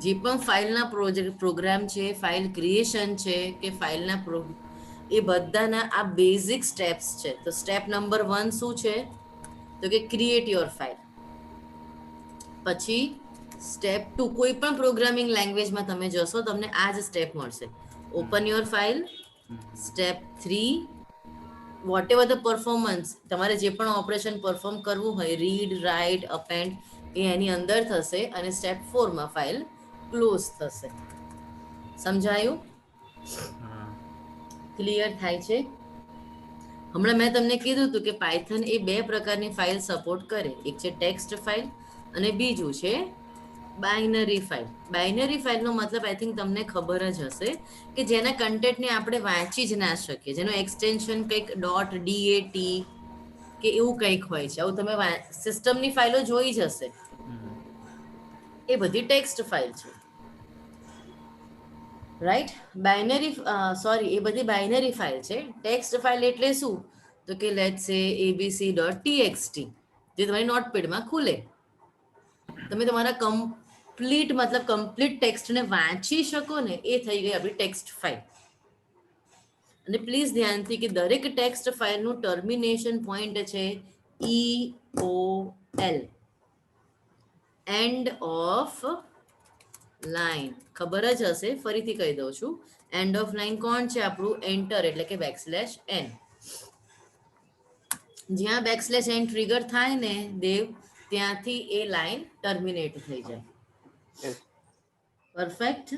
જે પણ ફાઇલના પ્રોગ્રામ છે, ફાઇલ ક્રિએશન છે કે ફાઇલના એ બધાના આ બેઝિક સ્ટેપ્સ છે. તો સ્ટેપ નંબર 1 શું છે? તો કે ક્રિએટ યોર ફાઇલ. પછી સ્ટેપ 2, કોઈ પણ પ્રોગ્રામિંગ લેંગ્વેજમાં તમે જશો તમને આ જ સ્ટેપ મળશે. Open your file. Step 3, whatever the performance, તમારે જે પણ ઓપરેશન પરફોર્મ કરવું હોય, રીડ, રાઇટ, અપેન્ડ, એ એની અંદર થશે. અને સ્ટેપ 4 માં ફાઇલ ક્લોઝ થશે. સમજાયું? ક્લિયર થાય છે? હમણાં મેં તમને કીધું હતું કે પાયથન એ 2 પ્રકારની ફાઇલ સપોર્ટ કરે. એક છે ટેક્સ્ટ ફાઇલ અને બીજું છે બાઇનરી ફાઇલ. બાઇનરી ફાઇલનો મતલબ આઈ થિંક તમને ખબર જ હશે કે જેના કન્ટેન્ટને આપણે વાંચી જ ના શકીએ, જેનો એક્સટેન્શન કંઈક .dat કે એવું કંઈક હોય છે. આવું તમે સિસ્ટમની ફાઇલો જોઈ જ હશે. એ બધી ટેક્સ્ટ ફાઇલ છે, રાઈટ? સોરી, એ બધી બાઇનરી ફાઇલ છે. ટેક્સ્ટ ફાઇલ એટલે શું? તો કે લેટ્સ સે abc.txt, જે તમારી નોટપેડમાં ખુલે. તમે તમારા કમ્પ્લીટ ટેક્સ્ટને વાંચી શકો ને, એ થઈ ગઈ આપણી ટેક્સ્ટ ફાઇલ. અને પ્લીઝ ધ્યાનથી કે દરેક ટેક્સ્ટ ફાઇલનું ટર્મિનેશન પોઈન્ટ છે EOL, એન્ડ ઓફ લાઈન. ખબર જ હશે, ફરીથી કહી દઉં છું. એન્ડ ઓફ લાઈન કોણ છે આપણું? એન્ટર, એટલે કે \n. જ્યાં \n ટ્રિગર થાય ને દેવ, ત્યાંથી એ લાઈન ટર્મિનેટ થઈ જાય. યસ. પરફેક્ટ.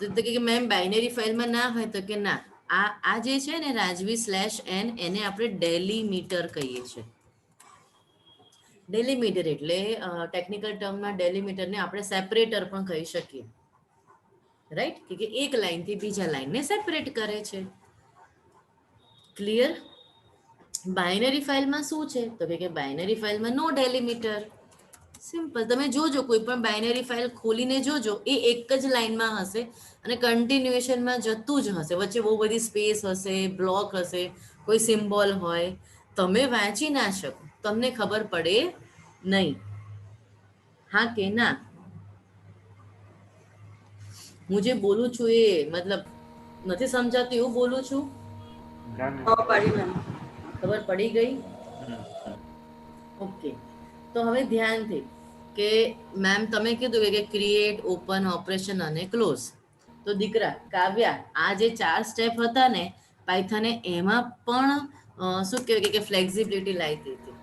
તો કે મેમ બાઇનરી ફાઇલમાં ના હોય, તો કે ના, આ જે છે ને રાજવી/n, એને આપણે ડેલીમીટર કહીએ છીએ. ડેલીમીટર એટલે ટેકનિકલ ટર્મમાં ડેલીમીટરને આપણે સેપરેટર પણ કહી શકીએ, રાઈટ? કે એક લાઈનથી બીજા લાઈનને સેપરેટ કરે છે. ક્લિયર? બાઇનરી ફાઇલમાં શું છે? તો કે બાઇનરી ફાઇલમાં નો ડેલીમીટર. સિમ્પલ. તમે જોજો, કોઈ પણ બાઇનરી ફાઇલ ખોલીને જોજો, એ એક જ લાઈનમાં હશે અને કન્ટિન્યુએશનમાં જતું જ હશે. વચ્ચે બહુ બધી સ્પેસ હશે, બ્લોક હશે, કોઈ સિમ્બોલ હોય. તમે વાંચી ના શકો, તમને ખબર પડે નહીં. હા કે ના? હું જે બોલું છું એ મતલબ નથી સમજાતું એવું બોલું છું? ખબર પડી ગઈ? ઓકે. તો હવે ધ્યાનથી કે મેમ તમે કીધું કે ક્રિએટ, ઓપન, ઓપરેશન અને ક્લોઝ. તો દીકરા કાવ્યા, આ જે 4 સ્ટેપ હતા ને પાયથને, એમાં પણ શું કહેવાય કે ફ્લેક્સિબિલિટી લાવી હતી.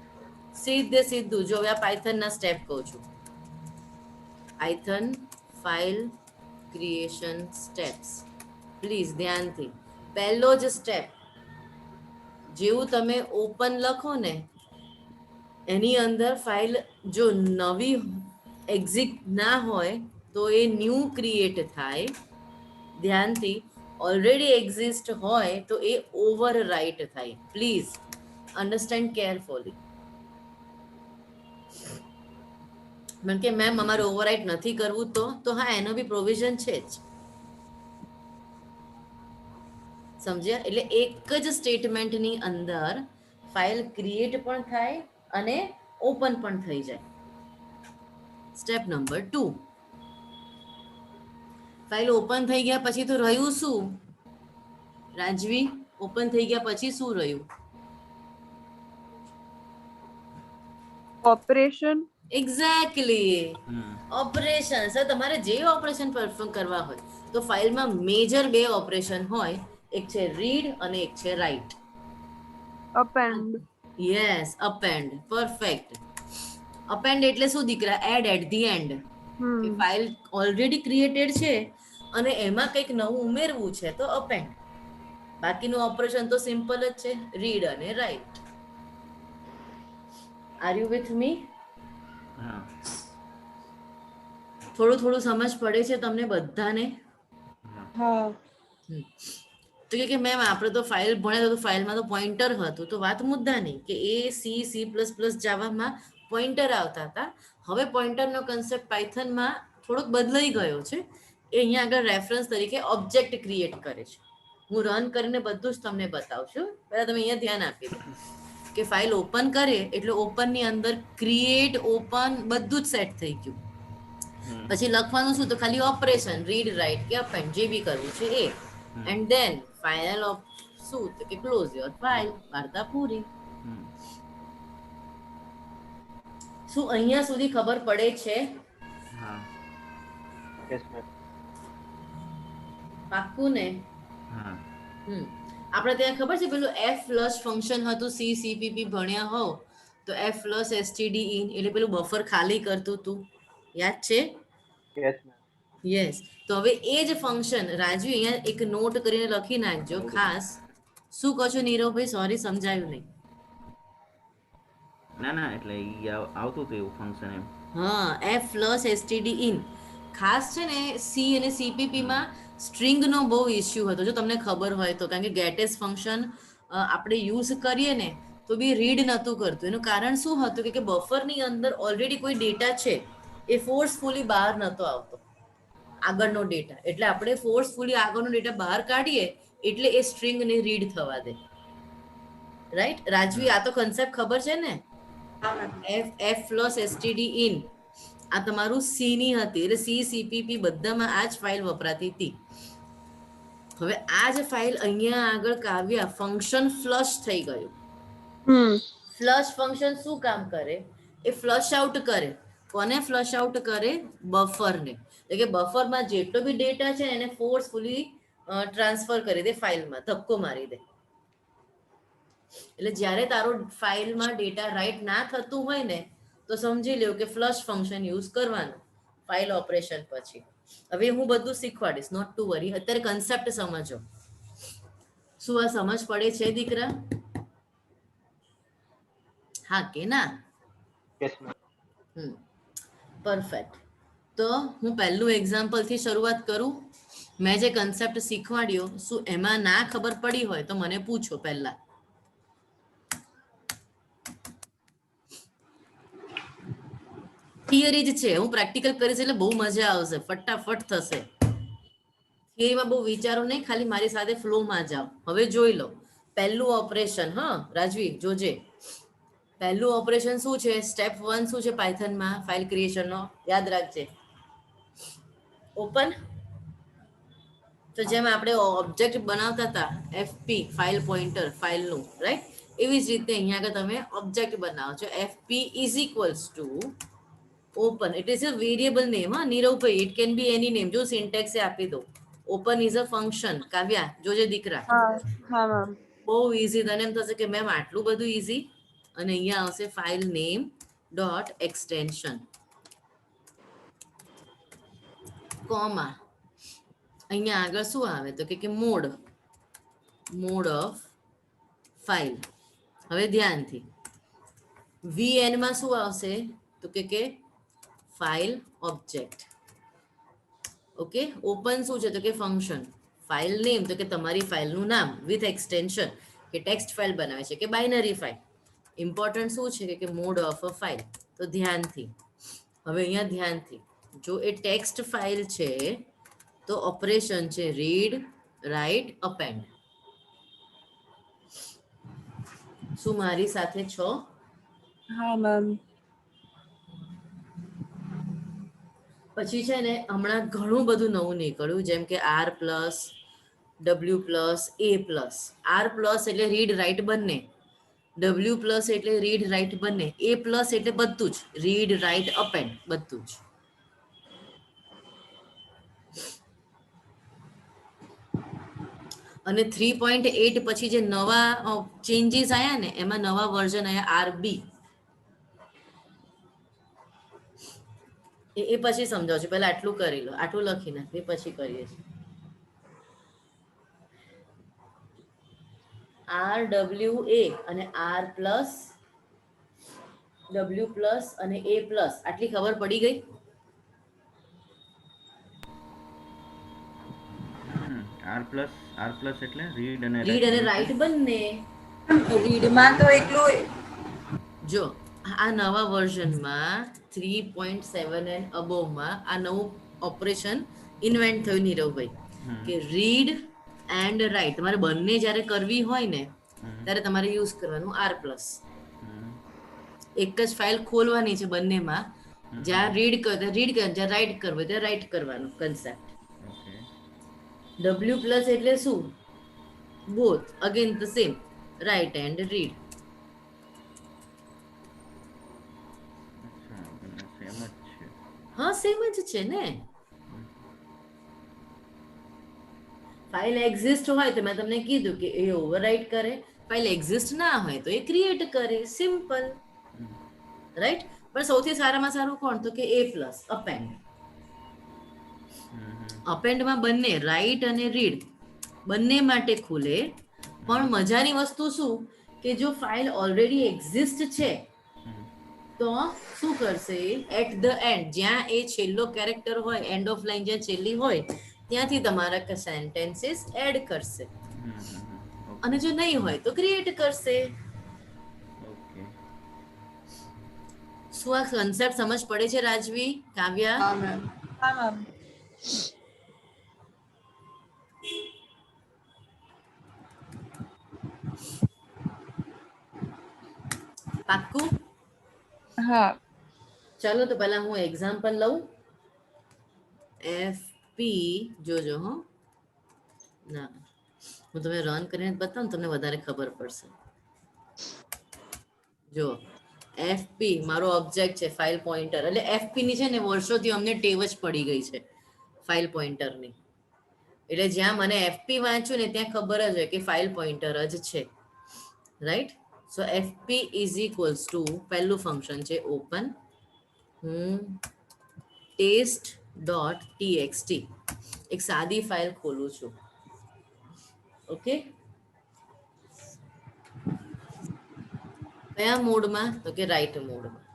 સીધું જો. હવે આ પાયથનના સ્ટેપ કહું છું. Python file creation steps. Please ધ્યાનથી. પહેલો જ સ્ટેપ, જેવું તમે ઓપન લખો ને, એની અંદર ફાઇલ જો નવી એક્ઝિટ ના હોય તો એ ન્યૂ ક્રિએટ થાય. ધ્યાનથી. ઓલરેડી એક્ઝિસ્ટ હોય તો એ ઓવર રાઇટ થાય. Please understand carefully. કારણ કે મેમ અમારે ઓવરરાઇટ નથી કરવું, તો હા, એનો બી પ્રોવિઝન છે જ. સમજ્યા? એટલે એક જ સ્ટેટમેન્ટની અંદર ફાઇલ ક્રિએટ પણ થાય અને ઓપન પણ થઈ જાય. સ્ટેપ નંબર 2, ફાઇલ ઓપન થઈ ગયા પછી તો રહ્યું શું રાજવી? ઓપન થઈ ગયા પછી શું રહ્યું? ઓપરેશન. Exactly, operation. સર, તમારે જે ઓપરેશન પરફોર્મ કરવા હોય, તો ફાઇલમાં મેજર 2 ઓપરેશન હોય. એક છે રીડ અને એક છે write. Append. Yes, append. Perfect. Append એટલે શું દીકરા? Add at the end. કે ફાઇલ ઓલરેડી ક્રિએટેડ છે અને એમાં કંઈક નવું ઉમેરવું છે, તો અપેન્ડ. બાકીનું ઓપરેશન તો સિમ્પલ જ છે, રીડ અને write. Are you with me? થોડું સમજ પડે છે તમને બધાને? હા. તો કે મેમ આપણે તો ફાઇલ ભણ્યા તો ફાઇલમાં તો પોઈન્ટર હતું, તો વાત મુદ્દાની કે C++ જાવામાં પોઈન્ટર આવતા હતા. હવે પોઈન્ટરનો કન્સેપ્ટ પાયથનમાં થોડોક બદલાઈ ગયો છે. એ અહીંયા આગળ રેફરન્સ તરીકે ઓબ્જેક્ટ ક્રિએટ કરે છે. હું રન કરીને બધું જ તમને બતાવશું. પહેલા તમે અહીંયા ધ્યાન આપી દો. કે ફાઇલ ઓપન કરીએ એટલે ઓપન ની અંદર ક્રિએટ ઓપન બધું જ સેટ થઈ ગયું. પછી લખવાનું શું? તો ખાલી ઓપરેશન રીડ રાઇટ કે અપેન્ડ જે બી કરવું છે એ, એન્ડ ધેન ફાઇનલ શું? તો કે ક્લોઝ યોર ફાઇલ. વાર્તા પૂરી. શું અહીંયા સુધી ખબર પડે છે? હા. Yes ma'am. પાક્કું ને? હા. આપણે ત્યાં ખબર છે પેલું એફ ફ્લશ ફંક્શન હતું, સી સીપીપી ભણ્યા હોવ તો એફ ફ્લશ એસટીડી ઇન એટલે પેલું બફર ખાલી કરતું તું, યાદ છે? Yes ma'am. યસ. તો હવે એ જ ફંક્શન રાજુ અહીંયા એક નોટ કરીને લખી નાખજો ખાસ. શું કહો છો નીરવભાઈ? સોરી સમજાયું નહીં. ના એટલે ઈ આવતું હતું એવું ફંક્શન એમ. હા, એફ પ્લસ એસટીડી ઇન. ખાસ છે ને સી અને સીપીપી માં સ્ટ્રિંગનો બહુ ઇશ્યુ હતો, જો તમને ખબર હોય તો. કારણ કે ગેટેસ ફંક્શન આપણે યુઝ કરીએ ને તો બી રીડ નહોતું કરતું. એનું કારણ શું હતું કે બફરની અંદર ઓલરેડી કોઈ ડેટા છે, એ ફોર્સફુલી બહાર નહોતો આવતો, આગળનો ડેટા. એટલે આપણે ફોર્સફુલી આગળનો ડેટા બહાર કાઢીએ એટલે એ સ્ટ્રિંગને રીડ થવા દે. રાઈટ રાજવી? આ તો કન્સેપ્ટ ખબર છે ને? એફ પ્લસ એસટીડી ઇન આ તમારું સી ની હતી, એટલે સી સીપીપી બધામાં આ જ ફાઇલ વપરાતી હતી. હવે આ જ ફાઇલ અહીંયા આગળ કાવ્યા ફંક્શન ફ્લશ થઈ ગયું. ફ્લશ ફંક્શન શું કામ કરે? એ ફ્લશ આઉટ કરે. કોને ફ્લશ આઉટ કરે? બફરને. એટલે કે બફરમાં જેટલો બી ડેટા છે એને ફોર્સફુલી ટ્રાન્સફર કરી દે ફાઇલમાં, ધક્કો મારી દે. એટલે જ્યારે તારો ફાઇલમાં ડેટા રાઈટ ના થતું હોય ને તો સમજી લ્યો કે ફ્લશ ફંક્શન યુઝ કરવાનું ફાઇલ ઓપરેશન પછી. હવે હું બધું શીખવાડીશ, નોટ ટુ વરી. અત્યારે કન્સેપ્ટ સમજો. શું આ સમજ પડે છે દીકરા? હા કે ના? Yes ma'am. પરફેક્ટ. તો હું પહેલું એક્ઝામ્પલ થી શરૂઆત કરું. મેં જે કન્સેપ્ટ શીખવાડ્યો, શું એમાં ના ખબર પડી હોય તો મને પૂછો પહેલા. થિયરી જ છે, હું પ્રેક્ટિકલ કરીશ એટલે બહુ મજા આવશે, ફટાફટ થશે. થિયરીમાં બહુ વિચારો નહીં, ખાલી મારી સાથે ફ્લોમાં જાઓ. હવે જોઈ લો પહેલું ઓપરેશન. હા રાજવી જોજે. પહેલું ઓપરેશન શું છે? સ્ટેપ 1 શું છે પાયથનમાં ફાઇલ ક્રિએશનનો? યાદ રાખજે, ઓપન. તો જેમ આપણે ઓબ્જેક્ટ બનાવતા હતા એફપી ફાઇલ પોઇન્ટર ફાઇલનું, રાઈટ? એવી જ રીતે અહીંયા આગળ તમે ઓબ્જેક્ટ બનાવો છો. FP is equals to open. It is a variable name. હા નીરવભાઈ, it can be any name. જો સિન્ટેક્સ આપી દો. Open is a function. Kavya જોજે દીકરા, હા મેમ. બહુ ઈઝી. તને એમ થશે કે મેમ આટલું બધું ઈઝી? અને અહીંયા આવશે file name dot extension comma. અહીંયા આગળ શું આવે તો કે મોડ ઓફ ફાઇલ. હવે ધ્યાનથી વીએન માં શું આવશે તો કે ફાઇલ ઓબ્જેક્ટ. ઓકે. ઓપન શું છે તો કે ફંક્શન. ફાઇલ નેમ તો કે તમારી ફાઇલનું નામ વિથ એક્સટેન્શન કે ટેક્સ્ટ ફાઇલ બનાવે છે કે બાઇનરી ફાઇલ. ઇમ્પોર્ટન્ટ શું છે કે મોડ ઓફ અ ફાઇલ. તો ધ્યાનથી હવે અહીંયા ધ્યાનથી જો એ ટેક્સ્ટ ફાઇલ છે તો ઓપરેશન છે રીડ રાઇટ અપેન્ડ. શું મારી સાથે છો? હા મેમ. પછી છે ને હમણાં ઘણું બધું નવું નીકળ્યું, જેમ કે આર પ્લસ, ડબલ્યુ પ્લસ, એ પ્લસ. આર પ્લસ એટલે રીડ રાઇટ બંને, ડબલ્યુ પ્લસ એટલે રીડ રાઇટ બંને, એ પ્લસ એટલે બધું જ રીડ રાઇટ અપેન્ડ બધું જ. અને 3.8 પછી જે નવા ચેન્જીસ આયા ને એમાં નવા વર્ઝન આયા આરબી. એ પછી સમજાવું છું, પહેલા આટલું કરી લો, આટલું લખી નાખ, એ પછી કરીએ છીએ. આર ડબલ્યુ એ અને આર પ્લસ, ડબલ્યુ પ્લસ અને એ પ્લસ. આટલી ખબર પડી ગઈ? આર પ્લસ એટલે રીડ અને રાઇટ બંને. રીડમાં તો એકલું જો આ નવા વર્ઝનમાં 3.7 એન્ડ અબોવમાં આ નવું ઓપરેશન ઇન્વેન્ટ થયું નીરવભાઈ, કે રીડ એન્ડ રાઇટ તમારે બંને જ્યારે કરવી હોય ને ત્યારે તમારે યુઝ કરવાનું R+. હમ, એક જ ફાઇલ ખોલવાની છે બંનેમાં, જ્યાં રીડ કરો જ્યાં રાઇટ કરવું ત્યાં રાઇટ કરવાનું કન્સેપ્ટ. ઓકે. W+ એટલે શું? Both again the same, right and read. અચ્છા, બંને સેમ જ છે. હા સેમ જ છે ને. ફાઇલ એક્ઝિસ્ટ હોય તો મેં તમને કીધું કે એ ઓવરરાઇટ કરે, ફાઇલ એક્ઝિસ્ટ ના હોય તો એ ક્રિએટ કરે, સિમ્પલ. રાઈટ. પણ સૌથી સારામાં સારું કોણ? તો કે A+, અપેન્ડ. અપેન્ડમાં બંને રાઇટ અને રીડ બંને માટે ખુલે. પણ મજાની વસ્તુ શું કે જો ફાઇલ ઓલરેડી એક્ઝિસ્ટ છે તો શું કરશે? એટ ધ એન્ડ, જ્યાં એ છેલ્લો કેરેક્ટર હોય, એન્ડ ઓફ લાઈન જ્યાં છેલ્લી હોય ત્યાંથી તમારા સેન્ટેન્સીસ એડ કરશે. અને જો નહીં હોય તો ક્રિએટ કરશે. ઓકે. શું આ કન્સેપ્ટ સમજ પડે છે રાજવી, કાવ્યા? હા મેમ. હા મેમ. પાક્કું? હા. ચાલો તો પહેલા હું એક્ઝામ્પલ લઉં. એફપી જોજો હો. ના, હું તમને રન કરીને બતાવું તમને વધારે ખબર પડશે. જો એફપી મારો ઓબ્જેક્ટ છે, ફાઇલ પોઇન્ટર. એટલે એફપી ની છે ને વર્ષોથી અમને ટેવ જ પડી ગઈ છે ફાઇલ પોઇન્ટરની. એટલે જ્યાં મને એફપી વાંચ્યું ને ત્યાં ખબર જ હોય કે ફાઇલ પોઇન્ટર જ છે. Right. So FP is equals two, પહેલું ફંક્શન છે ઓપન, હું test.txt એક સાદી ફાઇલ ખોલું છું. ઓકે. કયા મોડમાં? તો કે રાઈટ મોડમાં.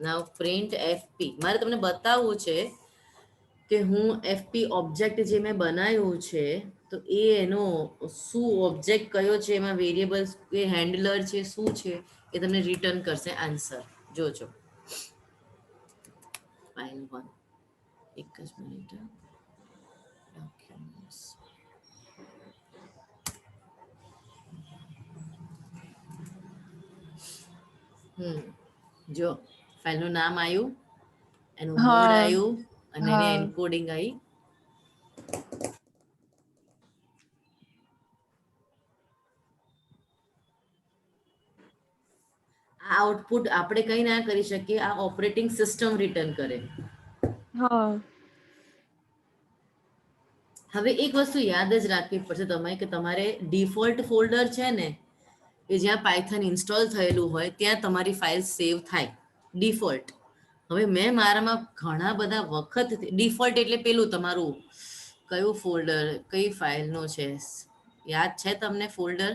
નાઉ પ્રિન્ટ એફપી. મારે તમને બતાવવું છે કે હું એફપી ઓબ્જેક્ટ જે મેં બનાવ્યું છે તો એ એનો શું ઓબ્જેક્ટ કયો છે, એમાં વેરિયેબલ્સ કે હેન્ડલર છે, શું છે એ તમને રિટર્ન કરશે આન્સર. જોજો. ફાઇલ 1, એક જ મિનિટ. ડોક્યુમેન્ટ્સ. જો ફાઇલનું નામ આવ્યું, એનું મોડ હા. આવ્યું અને એની હા. એન્કોડિંગ આવી. આ આઉટપુટ આપણે કઈ ના કરી શકીએ, આ ઓપરેટિંગ સિસ્ટમ રિટર્ન કરે. હા. હવે એક વસ્તુ યાદ જ રાખવી પડશે તમારે કે તમારે ડિફોલ્ટ ફોલ્ડર છે ને કે જ્યાં પાયથન ઇન્સ્ટોલ થયેલું હોય ત્યાં તમારી ફાઇલ સેવ થાય ડિફોલ્ટ. હવે મેં મારામાં ઘણા બધા વખત ડિફોલ્ટ એટલે પેલું તમારું કયું ફોલ્ડર કઈ ફાઇલનો છે યાદ છે તમને ફોલ્ડર?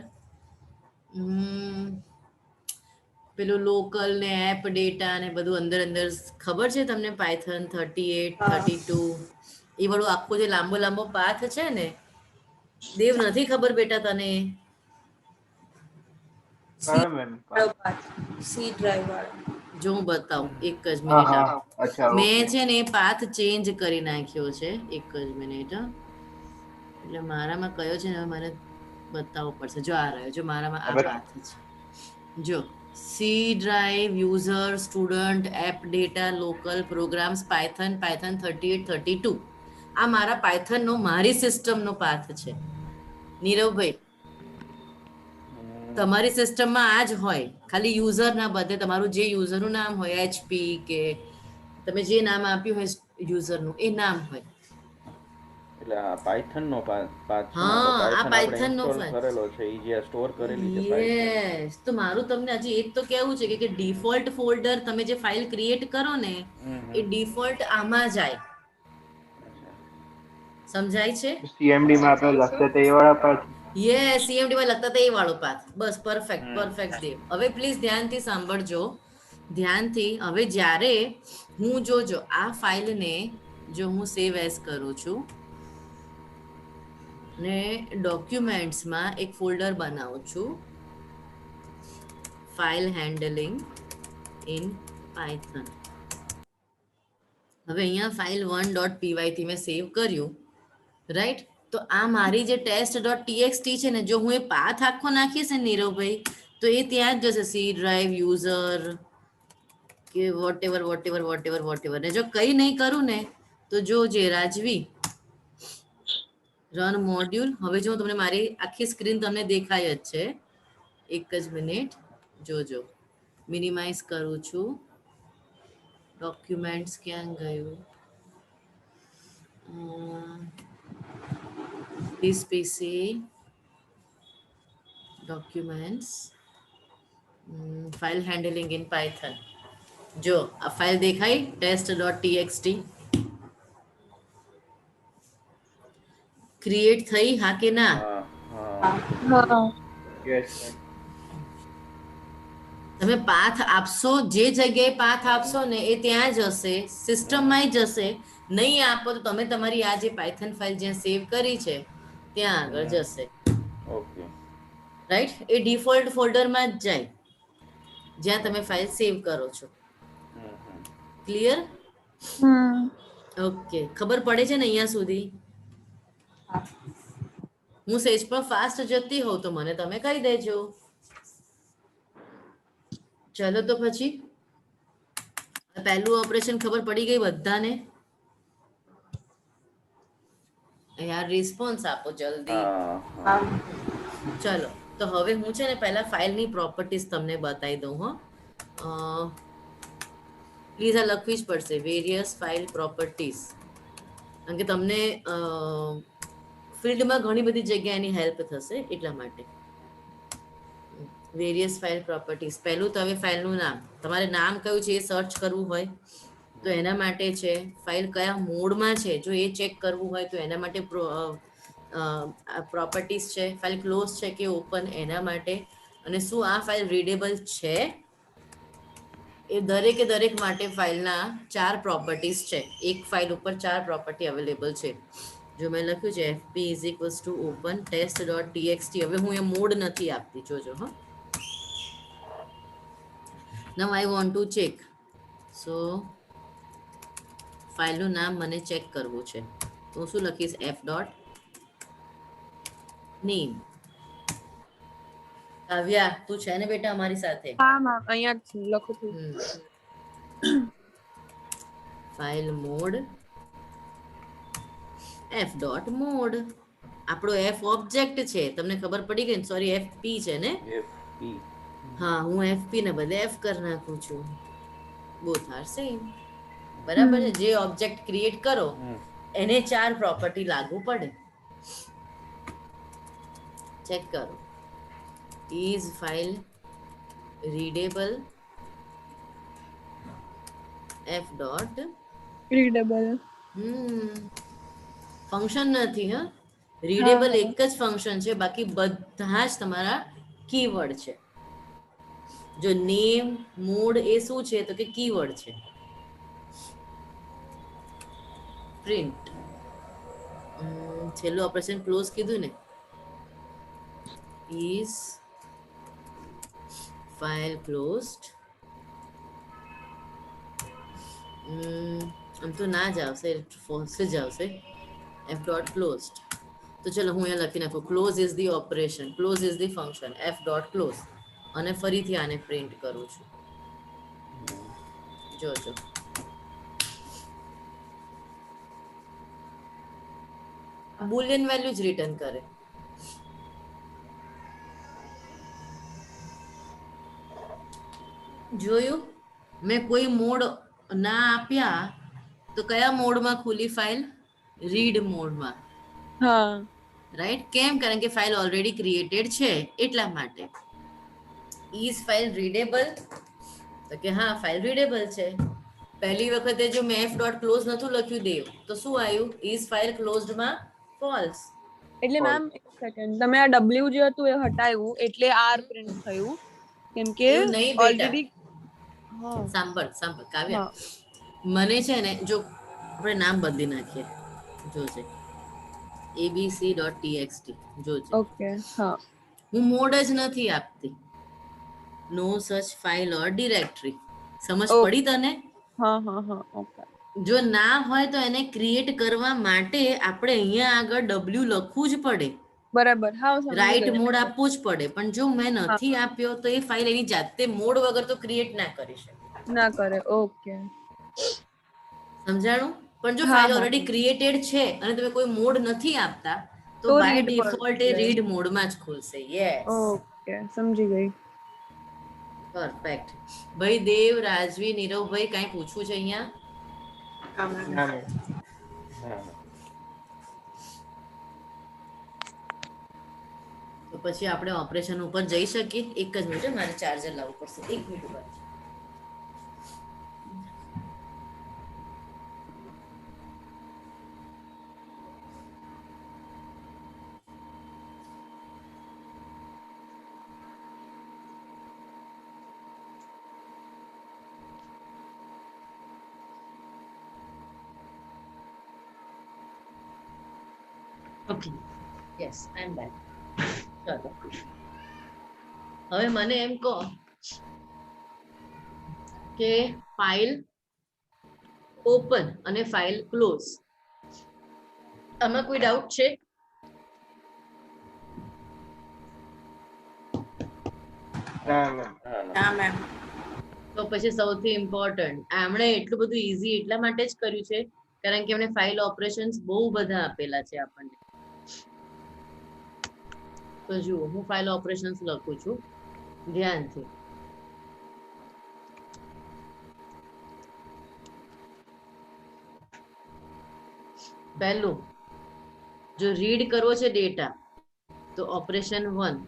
પેલું લોકલ ને એપ ડેટા ને બધું અંદર અંદર ખબર છે તમને? પાયથન 38, હા. 32 એ વાળું આખો જે લાંબો લાંબો પાથ છે ને દેવ, નથી ખબર બેટા તને? સી વાળો પાથ. સી ડ્રાઈવ વાળો. જો હું બતાવું, એક જ મિનિટ આપ. અચ્છા. મેં છે ને પાથ ચેન્જ કરી નાખ્યો છે, એક જ મિનિટ. એટલે મારામાં કયો છે ને મને બતાવવો પડશે. જો આ રહ્યો, જો મારામાં આ પાથ છે. જો C drive, user, student, app data, local, programs, Python, Python 38, 32 આ મારા પાયથનનો મારી સિસ્ટમનો પાથ છે. નીરવભાઈ, તમારી સિસ્ટમમાં આ જ હોય, ખાલી યુઝર ના બદલે તમારું જે યુઝરનું નામ હોય, એચપી કે તમે જે નામ આપ્યું હોય યુઝરનું એ નામ હોય. એટલે આ પાયથન નો પાથ છે ને, હા, તો આ પાયથન આપણે પાયથન નો ઇન્સ્ટોલ કરેલો છે, એ જે સ્ટોર કરેલી છે ફાઇલ છે. યસ. તો મારું તમને હજી એક તો કેવું છે કે ડિફોલ્ટ ફોલ્ડર તમે જે ફાઇલ ક્રિએટ કરો ને એ ડિફોલ્ટ આમાં જાય. સમજાય છે? સીએમડી માં આપણે લખતા તે વાળા પાથ. યસ, સીએમડી માં લખતા હતા એ વાળો પાથ. બસ પરફેક્ટ પરફેક્ટ દેવ. હવે પ્લીઝ ધ્યાનથી સાંભળજો, ધ્યાનથી. હવે જ્યારે હું જોજો આ ફાઇલને જો હું સેવ એઝ કરું છું ને ડોક્યુમેન્ટ્સમાં એક ફોલ્ડર બનાવું છું, ફાઇલ હેન્ડલિંગ ઇન પાયથન. હવે અહીંયા ફાઇલ 1.py થી મેં સેવ કર્યું, રાઈટ? તો આ મારી જે test.txt છે ને, જો હું એ પાથ આખો નાખીશ ને નીરવભાઈ, તો એ ત્યાં જ જશે, સી ડ્રાઈવ, યુઝર કે વોટેવર ને જો કઈ નહીં કરું ને તો જોજે રાજવી, રન મોડ્યુલ. હવે જો તમને મારી આખી સ્ક્રીન તમને દેખાય જ છે, એક જ મિનિટ જોજો. મિનિમાઇઝ કરું છું. ડોક્યુમેન્ટ્સ ક્યાં ગયું? this pc documents, file handling in python. જો આ ફાઇલ દેખાય test.txt ક્રિએટ થઈ, હા કે ના? તમે પાથ આપશો, જે જગ્યાએ પાથ આપશો ને એ ત્યાં જ હશે, સિસ્ટમમાં જ હશે. નહીં આપો તો તમે તમારી આ જે પાયથન ફાઇલ જ્યાં સેવ કરી છે ત્યાં આગળ જશે. Okay, right? એ ડિફોલ્ટ ફોલ્ડરમાં જ જાય જ્યાં તમે ફાઇલ સેવ કરો છો. ક્લિયર? ઓકે, ખબર પડે છે ને અહીંયા સુધી? હું સેજ પણ ફાસ્ટ જતી હોઉં તો મને તમે કહી દેજો. ચલો તો પછી પહેલું ઓપરેશન ખબર પડી ગઈ બધાને? યાર રિસ્પોન્સ આપો જલ્દી. ચલો તો હવે હું છે ને પહેલા ફાઇલની પ્રોપર્ટીઝ તમને બતાવી દઉં. હો, પ્લીઝ આ લખવી જ પડશે, વેરિયસ ફાઇલ પ્રોપર્ટીઝ, કારણ કે તમને ફિલ્ડમાં ઘણી બધી જગ્યાએ એની હેલ્પ થશે એટલા માટે. Various file properties. પહેલું તો હવે ફાઇલનું નામ, તમારે નામ કયું છે એ સર્ચ કરવું હોય તો એના માટે છે. ફાઇલ કયા મોડમાં છે જો એ ચેક કરવું હોય તો એના માટે પ્રોપર્ટીઝ છે. ફાઇલ ક્લોઝ છે કે ઓપન એના માટે, અને શું આ ફાઇલ રીડેબલ છે, એ દરેકે દરેક માટે ફાઇલના 4 પ્રોપર્ટીઝ છે. એક ફાઇલ ઉપર 4 પ્રોપર્ટી અવેલેબલ છે. જો મેં લખ્યું છે fp = open test.txt. હવે હું એ મોડ નથી આપતી, જોજો. હા, now I want to check, so ફાઇલનું નામ મને ચેક કરવું છે તો હું શું લખીશ? f.name. કાવ્યા તું છે ને બેટા અમારી સાથે? હા મેમ, અહીંયા જ લખું છું. File mode f.mode. આપણો f ઓબ્જેક્ટ છે, તમને ખબર પડી ગઈ ને? સોરી, fp છે ને? હા, હું fp ને બદલે f કરી નાખું છું. Both are same. બરાબર છે? જે ઓબ્જેક્ટ ક્રિએટ કરો એને 4 પ્રોપર્ટી લાગુ પડે. ચેક કરો. Is file readable? f dot readable. Function નથી. હા, રીડેબલ એક જ ફંક્શન છે, બાકી બધા જ તમારા કીવર્ડ છે. જો નેમ, મોડ એ શું છે તો કે કીવર્ડ છે. પ્રિન્ટ, છેલ્લું ઓપરેશન ક્લોઝ કીધું ને, ઇઝ ફાઇલ ક્લોઝડ. આમ તો ના જ આવશે, ફોલ્સ જ આવશે. f dot closed. તો ચલો હું અહીંયા લખી નાખું, close is the operation, close is the function, f dot close. અને ફરીથી આને પ્રિન્ટ કરું છું, જોજો. બુલિયન વેલ્યુ જ રિટર્ન કરે. જોયું? મેં કોઈ મોડ ના આપ્યા તો કયા મોડમાં ખુલી ફાઇલ? રીડ મોડમાં. હા, રાઈટ? કેમ? કારણ કે ફાઇલ ઓલરેડી ક્રિએટેડ છે એટલા માટે. Is file readable? તો કે હા, ફાઇલ રીડેબલ છે. પહેલી વખતે જો મેં f ડોટ ક્લોઝ નતું લખ્યું દેવ તો શું આવ્યું? ઇઝ ફાઇલ ક્લોઝડમાં ફોલ્સ. એટલે મેમ એક સેકન્ડ, તમે આ w જે હતું એ હટાવ્યું એટલે r પ્રિન્ટ થયું, કેમ કે એવું નહીં બેટા. ઓલરેડી. હા, સાંભળ કાવ્યા, હા, મને છે ને, જો આપણે નામ બદલી નાખીએ, જોજે abc.txt. જોજે, ઓકે. હા, હું મોડ જ નથી આપતી. નો સચ ફાઇલ ઓર ડિરેક્ટરી. સમજ પડી તને? હા, હા, હા, ઓકે. જો ના હોય તો એને ક્રિએટ કરવા માટે આપણે અહીંયા આગળ W લખવું જ પડે, બરાબર, હા હું સમજી રાઈટ ગઈ. મોડ આપવું જ પડે. પણ જો મેં હા, નથી આપ્યો તો એ ફાઇલ એની જાતે મોડ વગર તો ક્રિએટ ના કરી શકે. ના કરે. ઓકે. સમજાણું? પણ જો હા ફાઇલ હા, ઓલરેડી ક્રિએટેડ છે અને તમે કોઈ મોડ નથી આપતા તો તો બાય રીડ પર ડિફોલ્ટ એ રીડ મોડમાં જ ખુલશે. યસ, ઓકે, સમજી ગઈ. પરફેક્ટ. ભાઈ દેવ, રાજવી, નીરવભાઈ, કાંઈ પૂછવું છે અહીંયા? હા મેમ. ના મેમ. હા તો પછી આપણે ઓપરેશન ઉપર જઈ શકીએ. એક જ મિનિટ, મારે ચાર્જર લાવવું પડશે. એક મિનિટ ઉપર. ઓકે, યસ, આઈ એમ બેક. ચલો, હવે મને એમ કહો કે ફાઇલ ઓપન અને ફાઇલ ક્લોઝ, આમાં કોઈ ડાઉટ છે? ના મેમ. ના મેમ. તો પછી સૌથી ઇમ્પોર્ટન્ટ, આમણે એટલું બધું ઈઝી એટલા માટે જ કર્યું છે કારણ કે એમણે ફાઇલ ઓપરેશન્સ બહુ બધા આપેલા છે આપણને. તો જુઓ, હું ફાઇલ ઓપરેશન્સ લખું છું ધ્યાનથી. પહેલું, જો રીડ કરવો છે ડેટા તો ઓપરેશન 1.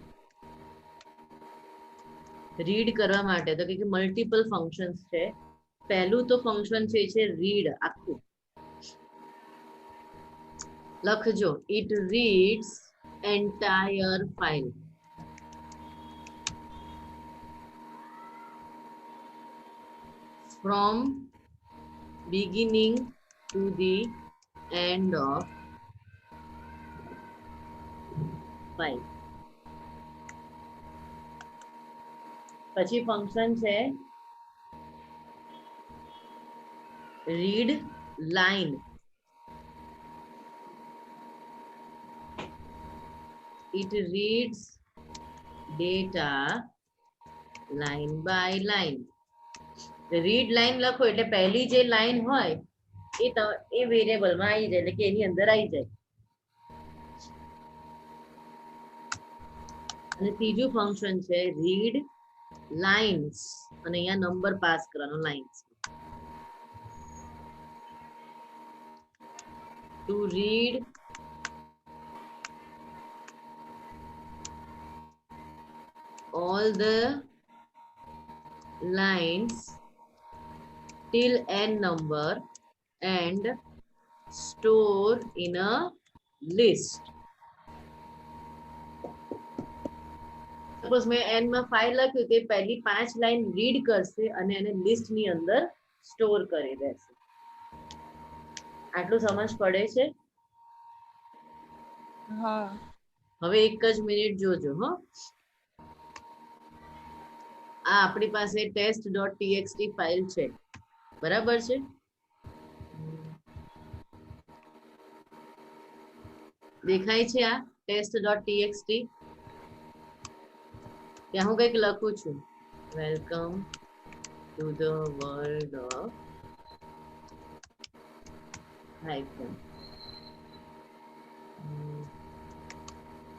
રીડ કરવા માટે તો કે મલ્ટિપલ ફંક્શન્સ છે. પહેલું તો ફંક્શન છે રીડ, આખું લખજો. It reads entire file. from beginning to the end of file. પછી ફંક્શન છે read line. it reads data line by line. Read line લખો એટલે પહેલી જે લાઈન હોય એ વેરિયેબલમાં આવી જાય, એટલે કે એની અંદર આવી જાય. અને ત્રીજું ફંક્શન છે રીડ લાઇન્સ, અને અહીંયા નંબર પાસ કરવાનો lines. To read all the lines till n number and store in a list. Suppose મેં n માં 5 લખ્યું તે પહેલી 5 લાઈન રીડ કરશે અને એને લિસ્ટ ની અંદર સ્ટોર કરી દેશે. આટલું સમજ પડે છે? હા. હવે એક જ મિનિટ જોજો હો. આ આપણી પાસે test.txt ફાઇલ છે, બરાબર છે? દેખાય છે આ test.txt? ત્યાં હું કંઈક લખું છું, welcome to the world of Python.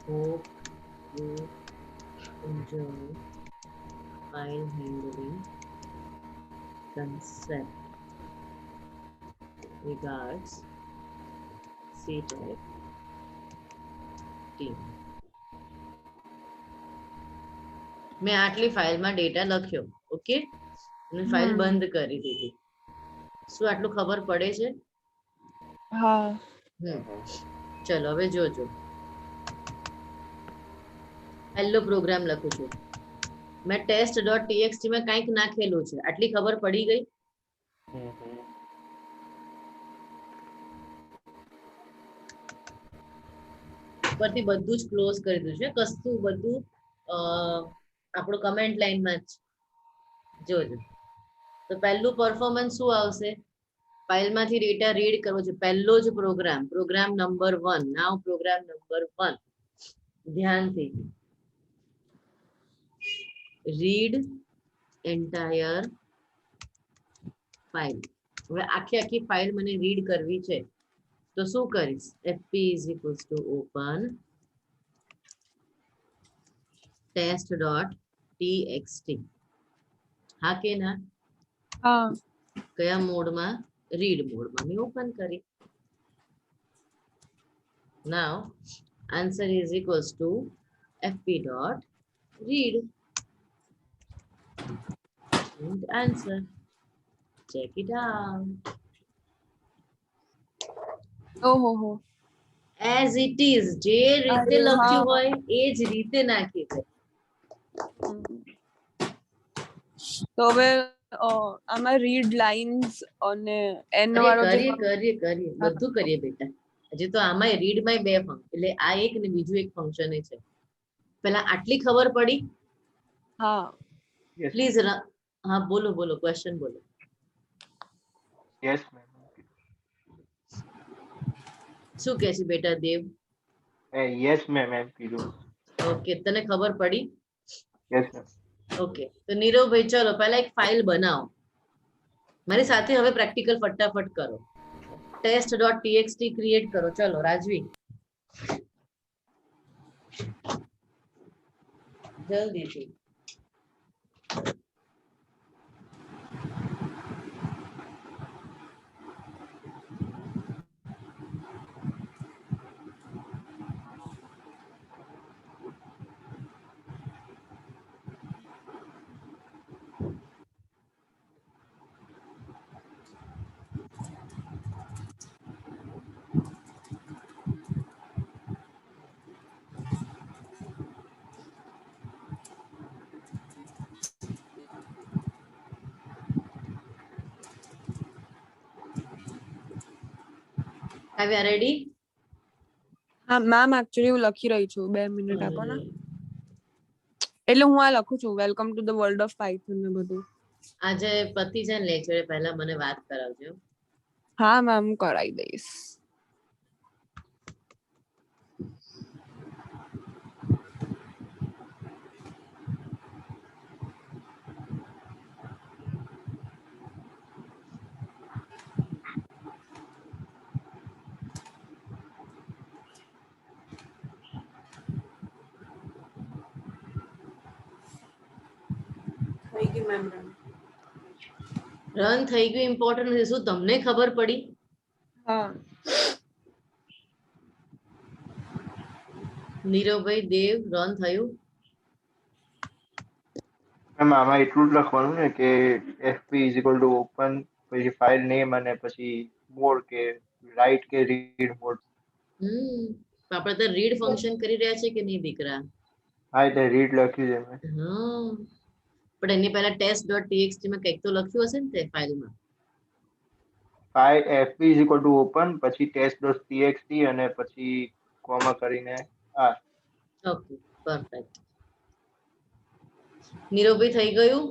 Hope you enjoy file handling concept. Regards, CTech team. મેં આટલી ફાઇલમાં ડેટા લખ્યો, ઓકે, અને ફાઇલ બંધ કરી દીધી. શું આટલું ખબર પડે છે? હા. ચલો હવે જોજો. હેલો પ્રોગ્રામ લખું છું, મેં test.txt માં કંઈક નાખેલું છે, આટલી ખબર પડી ગઈ? પરથી બધું જ ક્લોઝ કરી દીધું છે, કશું બધું આપણું કમેન્ટ લાઈનમાં જ જોજો. તો પહેલું પરફોર્મન્સ શું આવશે? ફાઇલમાંથી ડેટા રીડ કરવો છે. પહેલો જ પ્રોગ્રામ નંબર 1. નાવ પ્રોગ્રામ નંબર 1. ધ્યાનથી રીડ એન્ટાયર ફાઇલ. હવે આખી ફાઇલ મને રીડ કરવી છે તો શું કરીશ? fp open test.txt. હા કે ના? હા. કયા મોડમાં? રીડ મોડમાં મેં ઓપન કરી. Now answer is equals to fp.read and answer. Check it out. ઓહો હો. As it is. જે રીતે અરે લખ્યું હા. હોય એ જ રીતે નાખી છે. તો હવે આમાં રીડ લાઇન્સ અને એન કરીએ વાળો જે કરીએ બધું કરીએ બેટા. હજી તો આમાંય રીડમાંય 2 ફંક્શન, એટલે આ એક ને બીજું એક ફંક્શન છે. પહેલા આટલી ખબર પડી? હા. Yes. પ્લીઝ. હા બોલો ક્વેશ્ચન બોલો. Yes, ma'am. શું કહે છે બેટા દેવ? Yes, ma'am. એમ કીધું. ઓકે, તને ખબર પડી? Yes, ma'am. ઓકે, તો નીરવભાઈ ચલો પહેલા એક ફાઇલ બનાવો. મારી સાથે હવે પ્રેક્ટિકલ ફટાફટ કરો. test.txt ક્રિએટ કરો. ચલો રાજવી, જલ્દીથી. કાવ્યા રેડી? હા મેમ, એકચ્યુઅલી હું લખી રહી છું. 2 મિનિટ આપો ને. એટલે હું આ લખું છું, welcome to the world of Python ને બધું. આજે પતિ છે ને લેક્ચર, પહેલા મને વાત કરાવજો. હા મેમ, કરાવી દઈશ. થઈ ગઈ મેમ. રન થઈ ગયું ઇમ્પોર્ટન્ટ નથી. શું તમને ખબર પડી? હા. નીરવભાઈ, દેવ, રન થયું? મેમ આમાં એટલું જ લખવાનું ને કે fp open પછી ફાઇલ નેમ અને પછી મોડ કે રાઈટ કે રીડ મોડ. આપણે તો રીડ ફંક્શન કરી રહ્યા છે કે નહીં દીકરા? હા, એટલે રીડ લખ્યું છે મેં. હા, પણ એની પહેલા test.txt માં કંઈક તો લખ્યું હશે ને તે ફાઇલમાં? ફાઇલ fp open પછી test.txt અને પછી કોમા કરીને આ. Okay, perfect. નીરવભાઈ થઈ ગયું?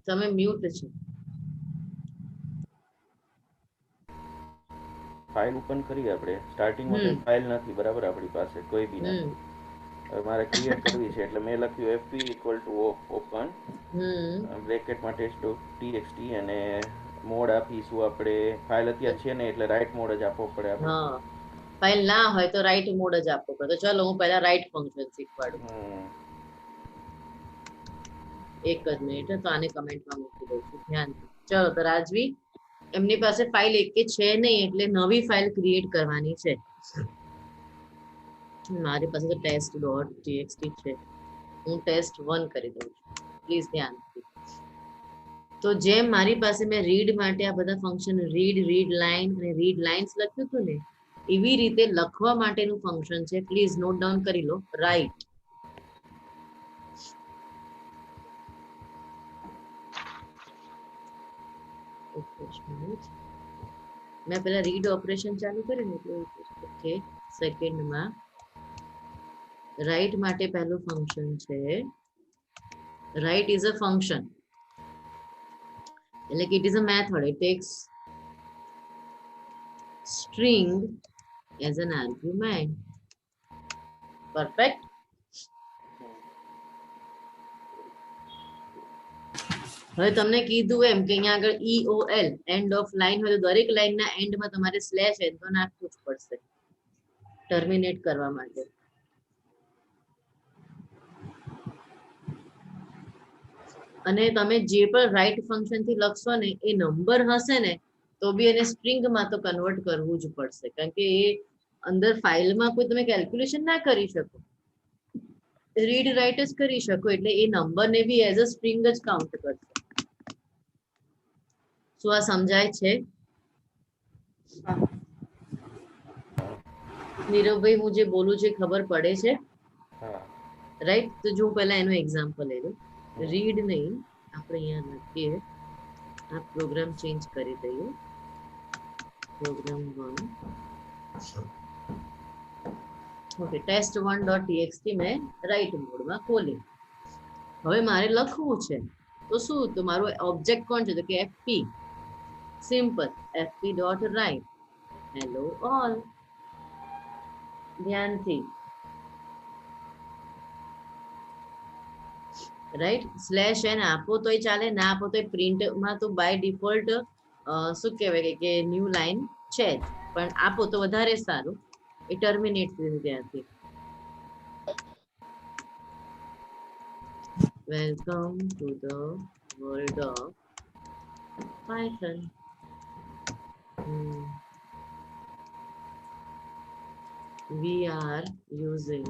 તમે મ્યુટ છો. ફાઇલ ઓપન કરી આપણે. સ્ટાર્ટિંગમાં કઈ ફાઇલ નથી બરાબર આપણી પાસે, કોઈ બી નથી. હવે મારે ક્રિએટ કરવી છે એટલે મેં લખ્યું fp open બ્રેકેટમાં test.txt અને મોડ આપીશું આપણે. ફાઇલ અત્યારે છે ને એટલે રાઈટ મોડ જ આપવો પડે આપણે. હા, ફાઇલ ના હોય તો રાઈટ મોડ જ આપવો પડે. તો ચલો હું પહેલા રાઈટ ફંક્શન શીખવાડું. એક જ મિનિટ, તો આને કમેન્ટમાં મૂકી દઉં છું, ધ્યાનથી. ચલો તો રાજવી, એમની પાસે ફાઇલ એકે છે નહીં એટલે નવી ફાઇલ ક્રિએટ કરવાની છે. મારી પાસે તો test.txt છે. હું test1 કરી દઉં છું. પ્લીઝ ધ્યાનથી. તો જેમ મારી પાસે મેં રીડ માટે આ બધા ફંક્શન રીડ લાઇન અને રીડ લાઇન્સ લખ્યું હતું ને, એવી રીતે લખવા માટેનું ફંક્શન છે. પ્લીઝ નોટ ડાઉન કરી લો. રાઈટ. મેં પેલા રીડ ઓપરેશન ચાલુ કર્યું ને એટલે ઓકે. સેકન્ડમાં રાઈટ માટે પહેલું ફંક્શન છે રાઈટ ઇઝ અ ફંક્શન, એટલે કે it is a method. It tax string as an argument. Perfect. હવે તમને કીધું એમ કે અહીંયા આગળ EOL એન્ડ ઓફ લાઈન હોય તો દરેક લાઈનના એન્ડમાં તમારે સ્લેશ એન તો નાખવું જ પડશે ટર્મિનેટ કરવા માટે. અને તમે જે પણ રાઈટ ફંક્શન થી લખશો ને એ નંબર હશે ને તો બી એને સ્ટ્રિંગમાં તો કન્વર્ટ કરવું જ પડશે, કારણ કે એ અંદર ફાઇલમાં કોઈ તમે કેલ્ક્યુલેશન ના કરી શકો, રીડ રાઇટ જ કરી શકો, એટલે એ નંબરને બી એઝ અ સ્ટ્રિંગ જ કાઉન્ટ કરશે. શું આ સમજાય છે? નીરવભાઈ હું જે બોલું છું ખબર પડે છે? રાઈટ. તો જો પહેલા એનું એક્ઝામ્પલ લઈ લો. રીડ નહીં, આપણે અહીંયા લખીએ, આ પ્રોગ્રામ ચેન્જ કરી દઈએ. પ્રોગ્રામ 1 ઓકે, test1.txt મેં રાઈટ મોડમાં ખોલી. હવે મારે લખવું છે તો શું, તો મારું ઓબ્જેક્ટ કોણ છે, તો કે fp, simple fp.write hello all. ધ્યાનથી રાઈટ. સ્લેશ એન આપો તોય ચાલે, ના આપો તોય પ્રિન્ટમાં તો બાય ડિફોલ્ટ શું કહેવાય કે ન્યૂ લાઈન છે જ, પણ આપો તો વધારે સારું. એ ટર્મિનેટ થયું ત્યાંથી. Welcome to the world of Python. We are using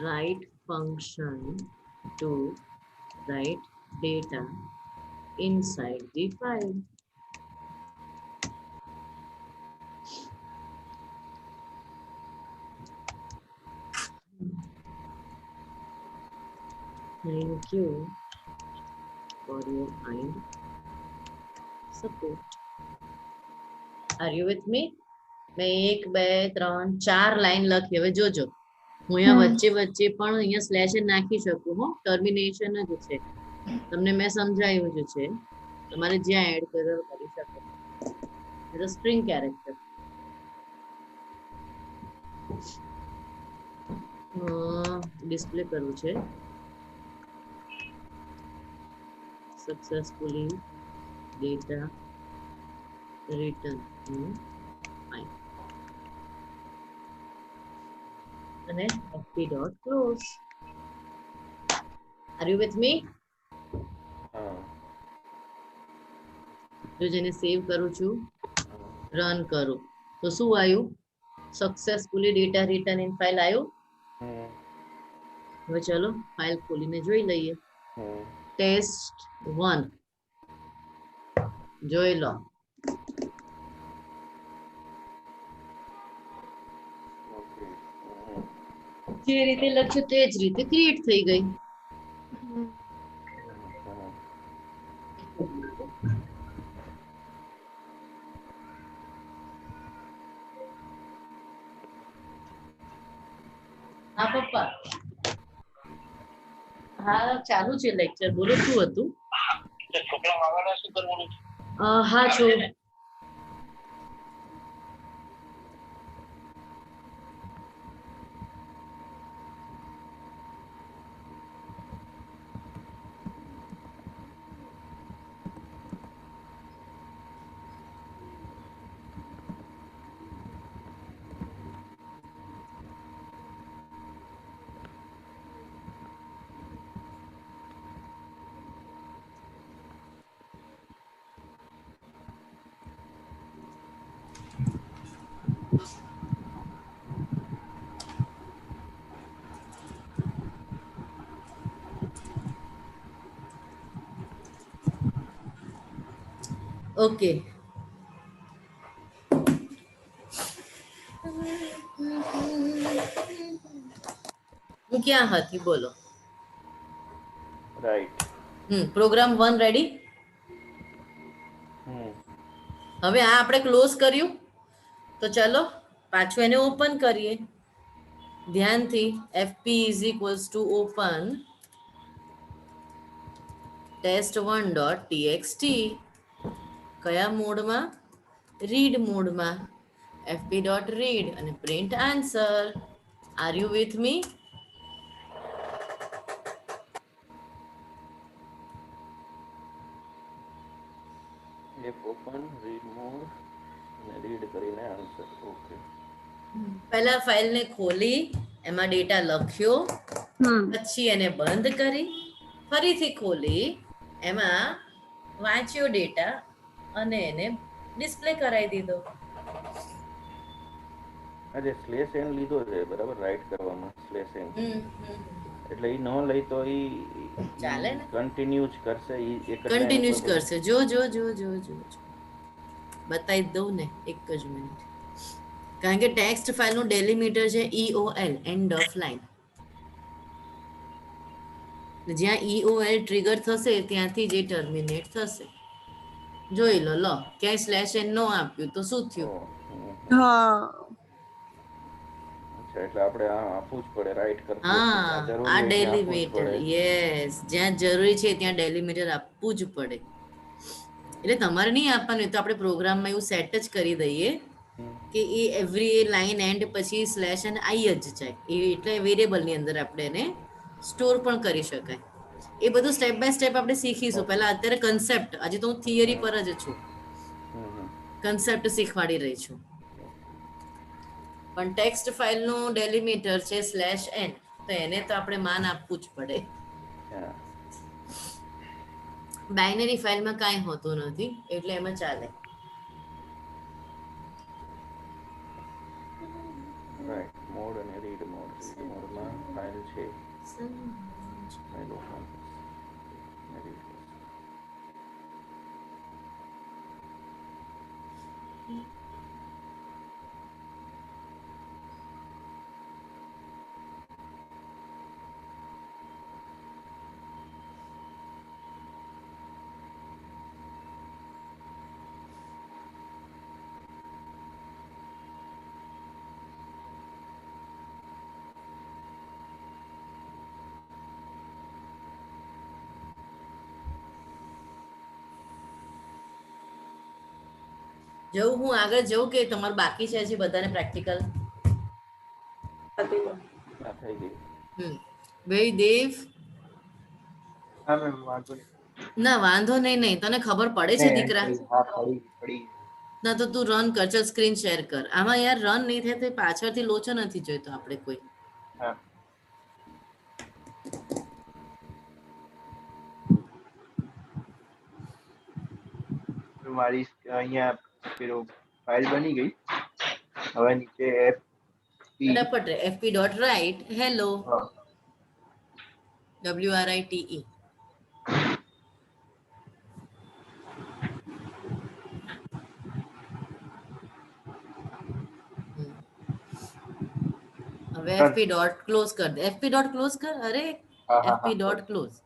write function to write data inside the file. Thank you for your kind support. Are you with me? મેં 1 2 3 4 લાઈન લખી. હવે જોજો, હું અહીંયા વચ્ચે વચ્ચે પણ અહીંયા સ્લેશ નાખી શકું. હો, ટર્મિનેશન જ છે, તમને મેં સમજાયું જ છે. તમારે જ્યાં એડ કરી શકો. As a string character. Display કરવું છે. સક્સેસફુલી ડેટા રિટર્ન ફાઇન અને fp.close. Are you with me? જો જેને સેવ કરું છું, રન કરું તો શું આવ્યું? Successfully data return in file આવ્યું. હવે ચલો ફાઇલ ખોલીને જોઈ લઈએ. test1 જોઈ લો. જે રીતે લખ્યું તે જ રીતે ક્રિએટ થઈ ગઈ. હા પપ્પા, હા ચાલુ છે લેક્ચર. બોલો શું હતું? હા છો. ઓકે, હું ક્યાં હતી બોલો? રાઈટ. Program 1 ready. હવે આ આપણે ક્લોઝ કર્યું તો ચલો પાછું એને ઓપન કરીએ. ધ્યાનથી fp is equals to open test1.txt કયા મોડમાં? રીડ મોડમાં. fp.read અને print answer. R you with me? F open read mode અને રીડ કરીને આન્સર. ઓકે. પહેલા ફાઇલને ખોલી એમાં ડેટા લખ્યો, પછી એને બંધ કરી, ફરીથી ખોલી એમાં વાંચ્યો ડેટા અને એને ડિસ્પ્લે કરાવી દીધો. આજે સ્લેશ એન લીધો છે બરાબર, રાઈટ કરવામાં સ્લેશ એન, એટલે ઈ ન લઈ તો ઈ ચાલે ને? કન્ટિન્યુ જ કરશે, ઈ એક જ કન્ટિન્યુઅસ કરશે. જો જો જો જો જો બતાવી દઉં ને, એક જ મિનિટ. કારણ કે ટેક્સ્ટ ફાઇલનું ડેલિમીટર છે EOL, એન્ડ ઓફ લાઈન. જ્યાં EOL ટ્રિગર થશે ત્યાંથી જે ટર્મિનેટ થશે. જોઈ લો. લો, ક્યાંય સ્લેશ એન નો આપ્યું તો શું થયું? હા અચ્છા, એટલે આપણે આ આપવું જ પડે રાઈટ કરતી હા, વખતે, આ જરૂરી હોય ત્યાં આપવું જ ડેલિમીટર. પડે. યસ, જ્યાં જરૂરી છે ત્યાં ડેલિમીટર આપવું જ પડે. એટલે તમારે નહીં આપવાનું, એ તો આપણે પ્રોગ્રામમાં એવું સેટ જ કરી દઈએ કે એ એવરી લાઈન એન્ડ પછી સ્લેશ એન આઈ જ જાય. એ એટલે વેરિયેબલની અંદર આપણે એને સ્ટોર પણ કરી શકાય. એ બધું સ્ટેપ બાય સ્ટેપ આપણે શીખીશું. પહેલા અત્યારે કન્સેપ્ટ, હજી તો હું થિયરી પર જ છું, કન્સેપ્ટ શીખવાડી રહી છું. પણ ટેક્સ્ટ ફાઇલનું ડેલિમીટર છે સ્લેશ એન, તો એને તો આપણે માન આપવું જ પડે. બાઇનરી ફાઇલમાં કાંઈ હોતું નથી, એટલે એમાં ચાલે. રાઈટ મોડ અને રીડ મોડ. રીડ મોડમાં ફાઇલ છે, ફાઇલ ઓપન રીડ. જવું હું આગળ જવું કે તમારું બાકી છે હજી બધાને પ્રેક્ટિકલ? આ થઈ ગઈ. ભાઈ દેવ, હા મેમ, વાંધો નહીં. ના વાંધો નહીં. નહીં તને ખબર પડે છે દીકરા? હા, પડી. ના તો તું રન કર, ચલ સ્ક્રીન શેર કર. આમાં યાર રન નહીં થાય તો પાછળથી લોચો નથી જોઈતો આપણે કોઈ. હા, મારી અહીંયા પેલો ફાઇલ બની ગઈ. હવે નીચે ફટાફટ fp.write hello હા, WRITE. હવે fp ડોટ ક્લોઝ કર દે. fp ડોટ ક્લોઝ કર. અરે fp ડોટ ક્લોઝ.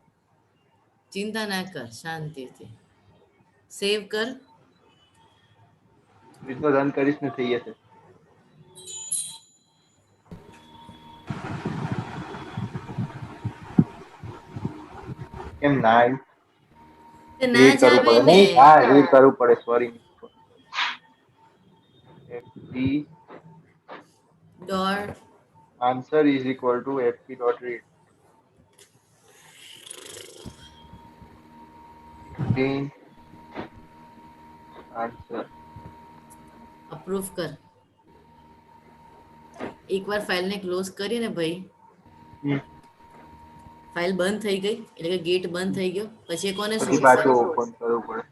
ચિંતા ના કર, શાંતિથી સેવ કર. તો રન કરીશ ને થઈ જશે. કેમ ના આવ્યું? તે ના રીડ જ કરવું આવે પડે ને. નહીં? હા, રીડ કરવું પડે. Sorry. fp dot answer is equal to fp dot read. answer. Approve કર. એકવાર ફાઇલને ક્લોઝ કરીને ભાઈ, ફાઇલ બંધ થઈ ગઈ એટલે કે ગેટ બંધ થઈ ગયો, પછી કોને પછી શોધશે? પાછું ઓપન કરવું પડે.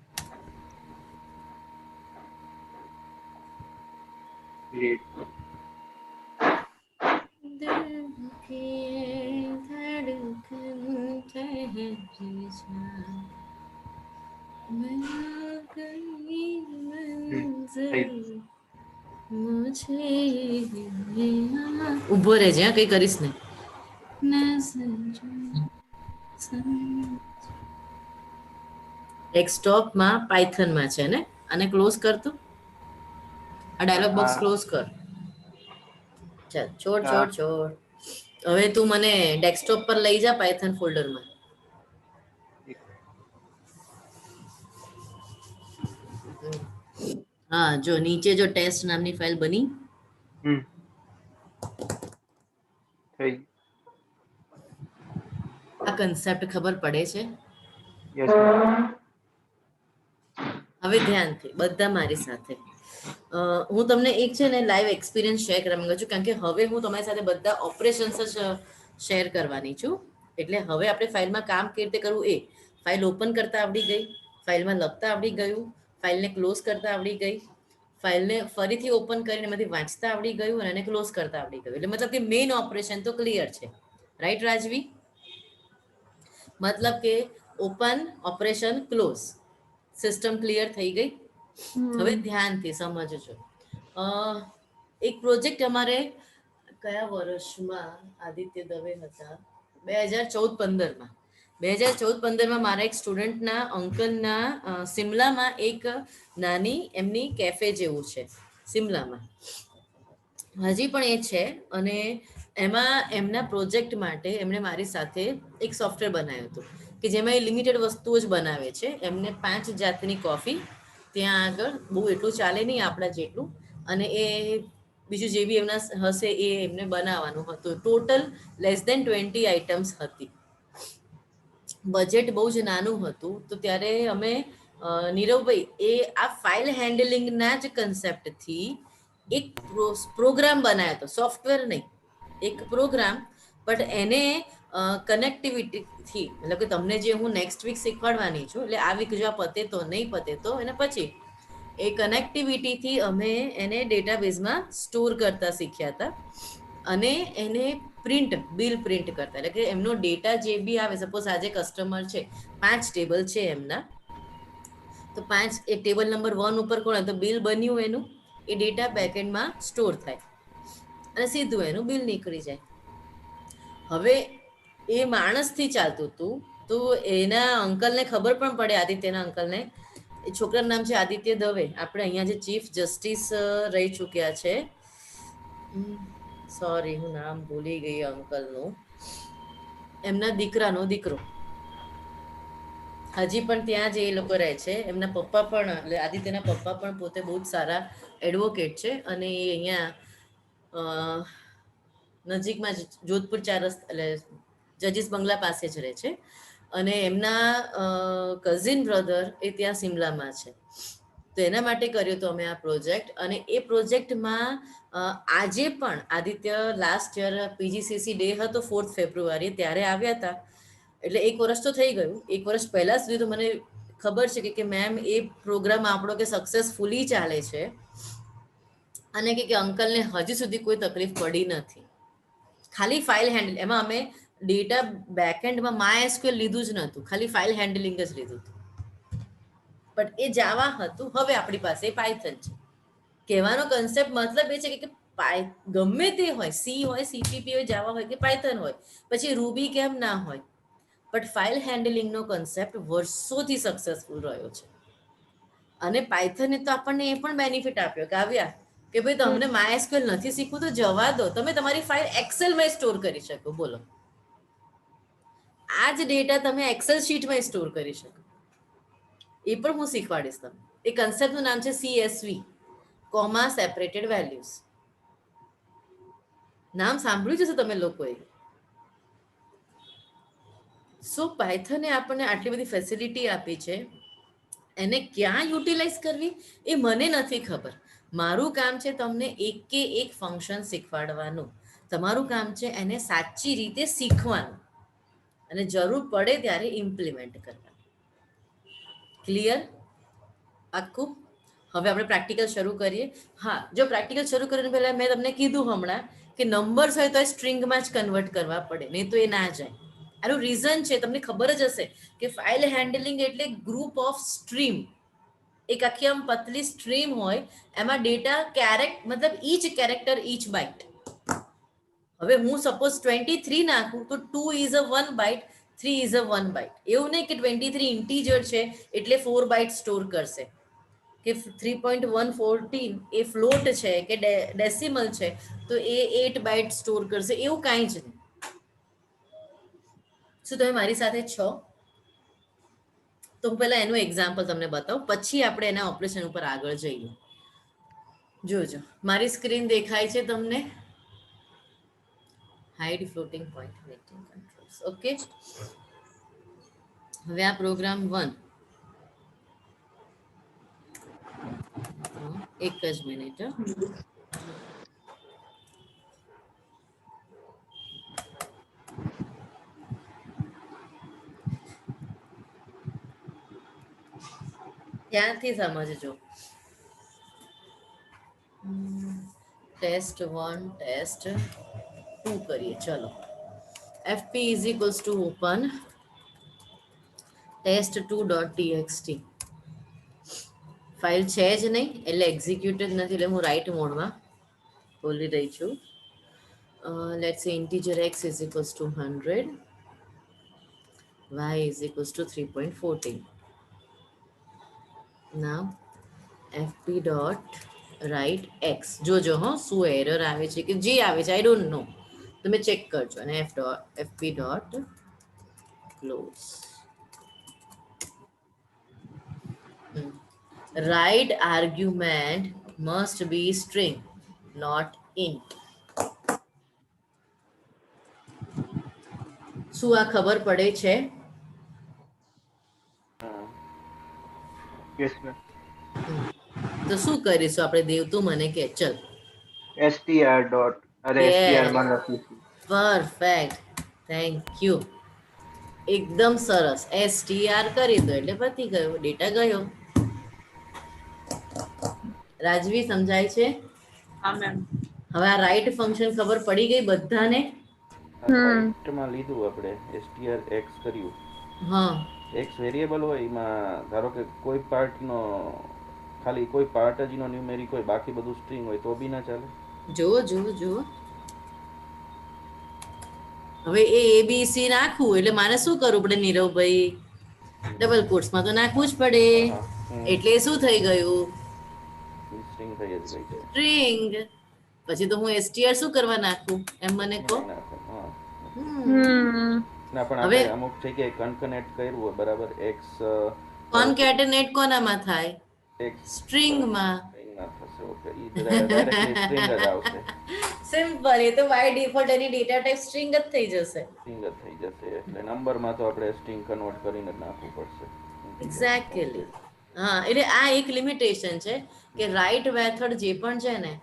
read. ઉભો રહેજે, હા, કઈ કરીશ ને. ડેસ્કટોપમાં પાયથનમાં છે ને, આને ક્લોઝ કર તું. આ ડાયલોગ બોક્સ ક્લોઝ કર. ચાલ, છોડ. હવે તું મને ડેસ્કટોપ પર લઈ જા પાયથન ફોલ્ડરમાં. હા, જો નીચે જો ટેસ્ટ નામની ફાઇલ બની, થઈ. આ કન્સેપ્ટ ખબર પડે છે? Yes ma'am. હવે ધ્યાનથી બધા મારી સાથે. હું તમને એક છે ને લાઈવ એક્સપિરિયન્સ શેર કરવા માંગુ છું, કારણ કે હવે હું તમારી સાથે બધા ઓપરેશન્સ જ શેર કરવાની છું. એટલે હવે આપણે ફાઇલમાં કામ કેવી રીતે કરવું એ, ફાઇલ ઓપન કરતા આવડી ગઈ, ફાઇલમાં લખતા આવડી ગયું, ફાઇલને ક્લોઝ કરતા આવડી ગઈ, ફાઇલને ફરીથી ઓપન કરીને એમાંથી વાંચતા આવડી ગયું અને એને ક્લોઝ કરતા આવડી ગયું. એટલે મતલબ કે મેઇન ઓપરેશન તો ક્લિયર છે, રાઈટ રાજવી? મતલબ કે open, operation, close, system clear થઈ ગઈ. હવે ધ્યાનથી સમજજો. એક પ્રોજેક્ટ અમારે કયા વર્ષમાં આદિત્ય દવે હતા? 2014-15માં. 2014-15માં મારા એક સ્ટુડન્ટના અંકલના સિમલામાં એક નાની એમની કેફે જેવું છે સિમલામાં, હજી પણ એ છે. અને એમાં એમના પ્રોજેક્ટ માટે એમણે મારી સાથે એક સોફ્ટવેર બનાવ્યું હતું કે જેમાં એ લિમિટેડ વસ્તુઓ જ બનાવે છે. એમને 5 જાતની કોફી ત્યાં આગળ, બહુ એટલું ચાલે નહીં આપણા જેટલું, અને એ બીજું જે બી એમના હશે એ એમને બનાવવાનું હતું. ટોટલ લેસ દેન 20 આઇટમ્સ હતી. બજેટ બહુ જ નાનું હતું. તો ત્યારે અમે નીરવભાઈ એ આ ફાઇલ હેન્ડલિંગના જ કન્સેપ્ટથી એક પ્રોગ્રામ બનાવ્યો હતો, સોફ્ટવેર નહીં, એક પ્રોગ્રામ. બટ એને કનેક્ટિવિટીથી, મતલબ કે તમને જે હું નેક્સ્ટ વીક શીખવાડવાની છું, એટલે આ વીક જો આ પતે તો, નહીં પતે તો એને પછી, એ કનેક્ટિવિટીથી અમે એને ડેટાબેઝમાં સ્ટોર કરતા શીખ્યા હતા. અને એને બિલ પ્રિન્ટ કરતા, એટલે કે એમનો ડેટા જે બી આવે, સપોઝ આજે કસ્ટમર છે, 5 ટેબલ છે એમના, તો 5 એ ટેબલ નંબર 1 ઉપર કોણ, તો બિલ બન્યું એનું, એ ડેટા બેકએન્ડમાં સ્ટોર થાય અને સીધું એનું બિલ નીકળી જાય. હવે એ માણસથી ચાલતું હતું. તો એના અંકલને ખબર પણ પડે, આદિત્યના અંકલને, એ છોકરાનું નામ છે આદિત્ય દવે, આપણે અહીંયા જે ચીફ જસ્ટિસ રહી ચૂક્યા છે, સોરી હું નામ ભૂલી ગઈ અંકલનું, એમના દીકરાનો દીકરો, હજી પણ ત્યાં જ એ લોકો રહે છે. એમના પપ્પા પણ, એટલે આદિત્યના પપ્પા પણ પોતે બહુ જ સારા એડવોકેટ છે. અને એ અહીંયા નજીકમાં જ જોધપુર 4 રસ્તા, એટલે જજીસ બંગલા પાસે જ રહે છે. અને એમના કઝિન બ્રધર એ ત્યાં સિમલામાં છે. તો એના માટે કર્યો હતો અમે આ પ્રોજેક્ટ. અને એ પ્રોજેક્ટમાં આજે પણ આદિત્ય લાસ્ટ યર પીજીસીસી ડે હતો 4 ફેબ્રુઆરી, ત્યારે આવ્યા હતા. એટલે 1 વર્ષ તો થઈ ગયું. 1 વર્ષ પહેલા સુધી તો મને ખબર છે કે મેમ એ પ્રોગ્રામ આપણો કે સક્સેસફુલી ચાલે છે, અને કે અંકલને હજી સુધી કોઈ તકલીફ પડી નથી. ખાલી ફાઇલ હેન્ડલ, એમાં અમે ડેટા બેકએન્ડમાં MySQL લીધું જ નહોતું, ખાલી ફાઇલ હેન્ડલિંગ જ લીધું હતું. બટ એ જાવા હતું, હવે આપણી પાસે પાયથન છે. કહેવાનો કન્સેપ્ટ મતલબ એ છે કે ગમે તે હોય, સી હોય, સીપીપી હોય, જાવા હોય કે પાયથન હોય, પછી રૂબી કેમ ના હોય, બટ ફાઇલ હેન્ડલિંગનો કન્સેપ્ટ વર્ષોથી સક્સેસફુલ રહ્યો છે. અને પાયથને તો આપણને એ પણ બેનિફિટ આપ્યો, કાવ્યા, કે ભાઈ તમને MySQL નથી શીખવું તો જવા દો, તમે તમારી ફાઇલ એક્સેલમાં સ્ટોર કરી શકો. બોલો, આ જ ડેટા તમે એક્સેલ શીટમાં સ્ટોર કરી શકો. એ પણ હું શીખવાડીશ તમને. એ કન્સેપ્ટનું નામ છે CSV, કોમા સેપરેટેડ વેલ્યુઝ. નામ સાંભળ્યું જશે તમે લોકોએ. સો પાયથને આપણને આટલી બધી ફેસિલિટી આપી છે, એને ક્યાં યુટિલાઇઝ કરવી એ મને નથી ખબર. મારું કામ છે તમને એકે એક ફંક્શન શીખવાડવાનું. તમારું કામ છે એને સાચી રીતે શીખવાનું અને જરૂર પડે ત્યારે ઇમ્પ્લિમેન્ટ કરવાનું. ક્લિયર આખું? હવે આપણે પ્રેક્ટિકલ શરૂ કરીએ. હા, જો પ્રેક્ટિકલ શરૂ કરીને પહેલા મેં તમને કીધું હમણાં કે નંબર્સ હોય તો સ્ટ્રિંગમાં જ કન્વર્ટ કરવા પડે, નહીં તો એ ના જાય. આનું રીઝન છે, તમને ખબર જ હશે કે ફાઇલ હેન્ડલિંગ એટલે ગ્રુપ ઓફ સ્ટ્રીમ. એક આખી આમ પતલી સ્ટ્રીમ હોય, એમાં ડેટા મતલબ ઈચ કેરેક્ટર ઈચ બાઇટ. હવે હું સપોઝ 23 નાખું તો 2 is a 1 byte, 3 is a 1 byte. એવું નહીં કે 23 ઇન્ટીજર છે એટલે 4 બાઇટ સ્ટોર કરશે, કે 3.114 એ ફ્લોટ છે કે ડેસિમલ છે તો એ 8 બાઇટ સ્ટોર કરશે, એવું કાંઈ જ નહીં. શું તમે મારી સાથે છો? તો હું પહેલા એનું એક્ઝામ્પલ તમને બતાવું, પછી આપણે એના ઓપરેશન ઉપર આગળ જઈએ. જોજો મારી સ્ક્રીન દેખાય છે તમને? Hide floating point making controls. Okay, હવે આ પ્રોગ્રામ 1, એક જ મિનિટ. ધ્યાનથી સમજજો. ટેસ્ટ 1 ટેસ્ટ 2 કરીએ. ચલો, fp is equals to open test2.txt. File છે જ નહીં એટલે એક્ઝિક્યુટ જ નથી, એટલે હું રાઈટ મોડમાં બોલી રહી છું. લેટ્સ સે integer x is equals to 100, y is equals to 3.14. now fp dot write x. જોજો હો શું એરર આવે છે કે જે આવે છે આઈ ડોન્ટ નો, તમે ચેક કરજો. અને fp dot close. Write argument must be string, not int. શું આ ખબર પડે છે? Yes ma'am. તો શું કરીશું આપણે? દેવ તું મને કે. ચલ, str ડોટ અરે str માં લખીશું. Perfect, thank you. એકદમ સરસ. str કરી દો એટલે પતી ગયો, ડેટા ગયો. રાજવી સમજાય છે? હા મેમ. હવે આ રાઈટ ફંક્શન ખબર પડી ગઈ બધાને? રાઈટમાં લીધું આપણે str x કર્યું. હા, x વેરિયેબલ હોય એમાં ધારો કે કોઈ પાર્ટનો ખાલી કોઈ પાર્ટ જ નો ન્યુમેરિક હોય, બાકી બધું સ્ટ્રિંગ હોય તો બી ના ચાલે. જુઓ જુઓ જુઓ. હવે એ ABC નાખવું એટલે મારે શું કરવું પડે નીરવભાઈ? ડબલ કોટ્સમાં તો નાખવું જ પડે. એટલે શું થઈ ગયું? સ્ટ્રિંગ થઈ જ ગઈ છે. સ્ટ્રિંગ. પછી તો હું str શું કરવા નાખું એમ મને કહો. હા. હમ. ના પણ હવે- આપણે અમુક જગ્યાએ કન્કનેક્ટ કર્યું હોય બરાબર, x કોન્કેટેનેટ કોનામાં થાય? x સ્ટ્રિંગમાં. string ના થશે. ઓકે, ઈ ડાયરેક્ટલી સ્ટ્રિંગ જ આવશે. સિમ્પલ. એ તો બાય ડિફોલ્ટ એની ડેટા ટાઈપ સ્ટ્રિંગ જ થઈ જશે. સ્ટ્રિંગ જ થઈ જશે. એટલે નંબરમાં તો આપણે સ્ટ્રિંગ કન્વર્ટ કરીને જ નાખવું પડશે. એક્ઝેક્ટલી. હા, એટલે આ એક લિમિટેશન છે કે રાઈટ મેથડ જે પણ છે ને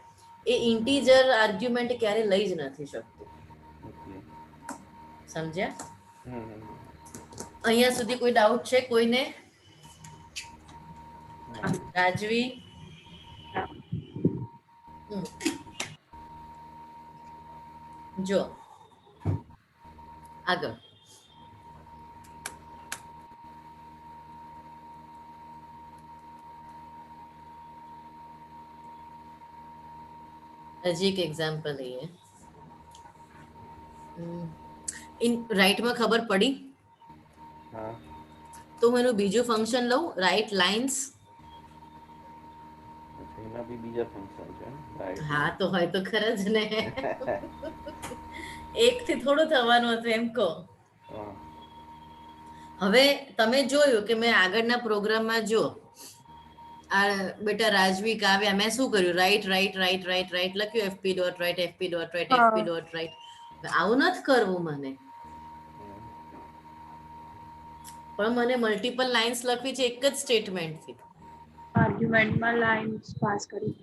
એ ઇન્ટીજર આર્ગ્યુમેન્ટ ક્યારે લઈ જ નથી શકતું. Okay. સમજ્યા? હમ. અહીંયા સુધી કોઈ ડાઉટ છે કોઈને? રાજવી? હમ. જો આગળ. હજી એક એક્ઝામ્પલ લઈએ. રાઈટમાં ખબર પડી હા. તો હું એનું બીજું ફંક્શન લઉં, રાઈટ લાઇન્સ. અચ્છા, એમાં બી બીજા ફંક્શન છે. રાઈટ. હા તો હોય તો ખરા જ ને. એક થી થોડું થવાનું હતું એમ કહો. હા. હવે તમે જોયું કે મેં આગળના પ્રોગ્રામમાં જો આ બેટા રાજવી કાવ્યા મેં શું કર્યું? Right right right right right લખ્યું, fp dot right fp dot right fp dot right. આવું નથી કરવું મને, પણ મને મલ્ટિપલ લાઇન્સ લખવી છે એક જ સ્ટેટમેન્ટથી. આર્ગ્યુમેન્ટમાં લાઇન્સ પાસ કરી.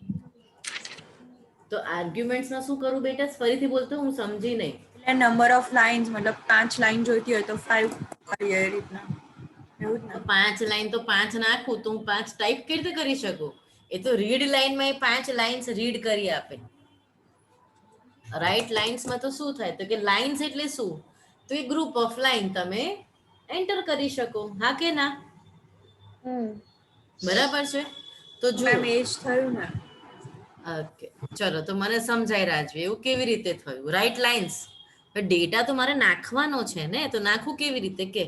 તો આર્ગ્યુમેન્ટ્સમાં શું કરું બેટા? ફરીથી બોલતો, હું સમજી નહીં. એટલે નંબર ઓફ લાઇન્સ મતલબ 5 લાઈન જોઈતી હોય તો 5 કરીએ એ રીતના. એવું જ તો ને? 5 લાઈન તો 5 નાખું તો હું 5 ટાઈપ કેવી રીતે કરી શકું? એ તો રીડ લાઈનમાં એ 5 લાઇન્સ રીડ કરી આપે. રાઈટ લાઇન્સમાં તો શું થાય તો કે લાઇન્સ એટલે શું? તો એ ગ્રુપ ઓફ લાઇન તમે એન્ટર કરી શકો. હા કે ના? બરાબર છે. તો જો મેમ એ જ થયું ને. ઓકે, ચલો તો મને સમજાય રાજવી એવું કેવી રીતે થયું? રાઈટ લાઇન્સ ડેટા તો મારે નાખવાનો છે ને, તો નાખવું કેવી રીતે કે?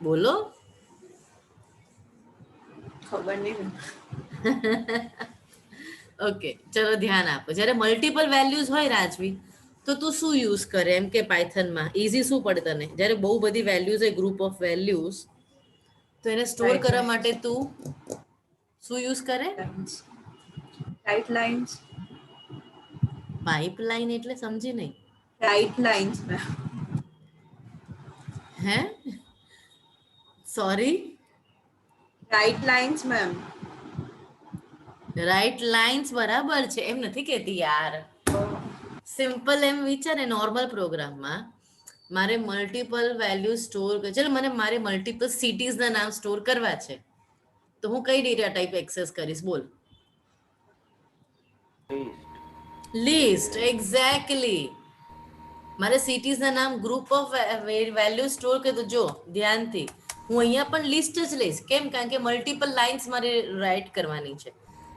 બોલો. ખબર નહીં. ઓકે, ચલો ધ્યાન આપો. જ્યારે મલ્ટિપલ વેલ્યુઝ હોય રાજવી તો તું શું યુઝ કરે એમ કે પાયથનમાં? ઇઝી શું પડે તને જ્યારે બહુ બધી વેલ્યુઝ હોય, ગ્રુપ ઓફ વેલ્યુઝ, તો એને સ્ટોર કરવા માટે તું શું યુઝ કરે? Right lines. પાઇપલાઇન એટલે સમજી નહીં. Write lines. હે? Sorry? Write lines ma'am. Write lines બરાબર છે, એમ નથી કહેતી યાર. સિમ્પલ એમ વિચારે નોર્મલ પ્રોગ્રામમાં મારે મલ્ટિપલ વેલ્યુ સ્ટોર ચાલો મને મારે મલ્ટિપલ સિટીઝના નામ સ્ટોર કરવા છે, તો હું કઈ ડેટા ટાઈપ એક્સેસ કરીશ બોલ? લિસ્ટ. એક્ઝેક્ટલી. મારે સિટીઝના નામ ગ્રુપ ઓફ વેલ્યુ સ્ટોર કરી તો જો ધ્યાનથી હું અહીંયા પણ લિસ્ટ જ લઈશ. કેમ? કારણ કે મલ્ટિપલ લાઇન્સ મારે રાઇટ કરવાની છે.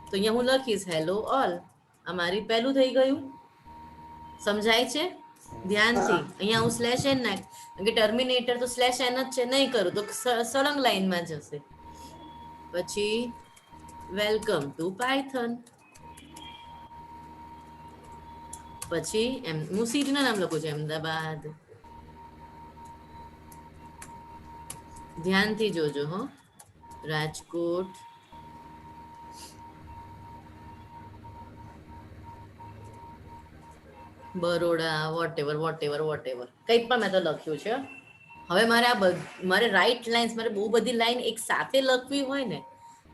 તો અહીંયા હું લખીશ હેલો ઓલ. આ મારી પહેલું થઈ ગયું. સમજાય છે? ધ્યાનથી અહીંયા હું સ્લેશ એન નાખ, કારણ કે ટર્મિનેટર તો સ્લેશ એન જ છે, નહીં કરું તો સળંગ લાઈનમાં જશે. પછી વેલકમ ટુ પાયથન. પછી એમ હું સિટીના નામ લખું છું અમદાવાદ. ધ્યાનથી જોજો હો. રાજકોટ, બરોડા, વોટ એવર કંઈ પણ મેં તો લખ્યું છે. હવે મારે મારે રાઈટ લાઇન્સ, મારે બહુ બધી લાઈન એક સાથે લખવી હોય ને,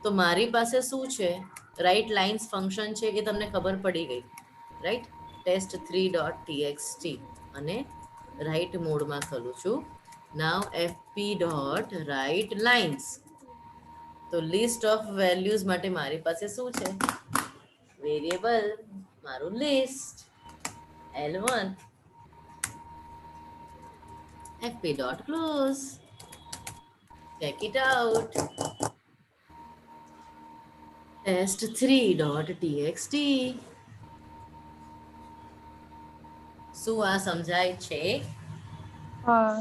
તો મારી પાસે શું છે? રાઈટ લાઇન્સ ફંક્શન છે, એ તમને ખબર પડી ગઈ, રાઈટ? test3.txt અને રાઈટ મોડમાં ખોલું છું. નાવ fp.write lines. તો લિસ્ટ ઓફ વેલ્યુઝ માટે મારી પાસે શું છે? વેરિયેબલ મારું list L1 fp.close. Check it out. test3.txt. શું આ સમજાય છે? હા.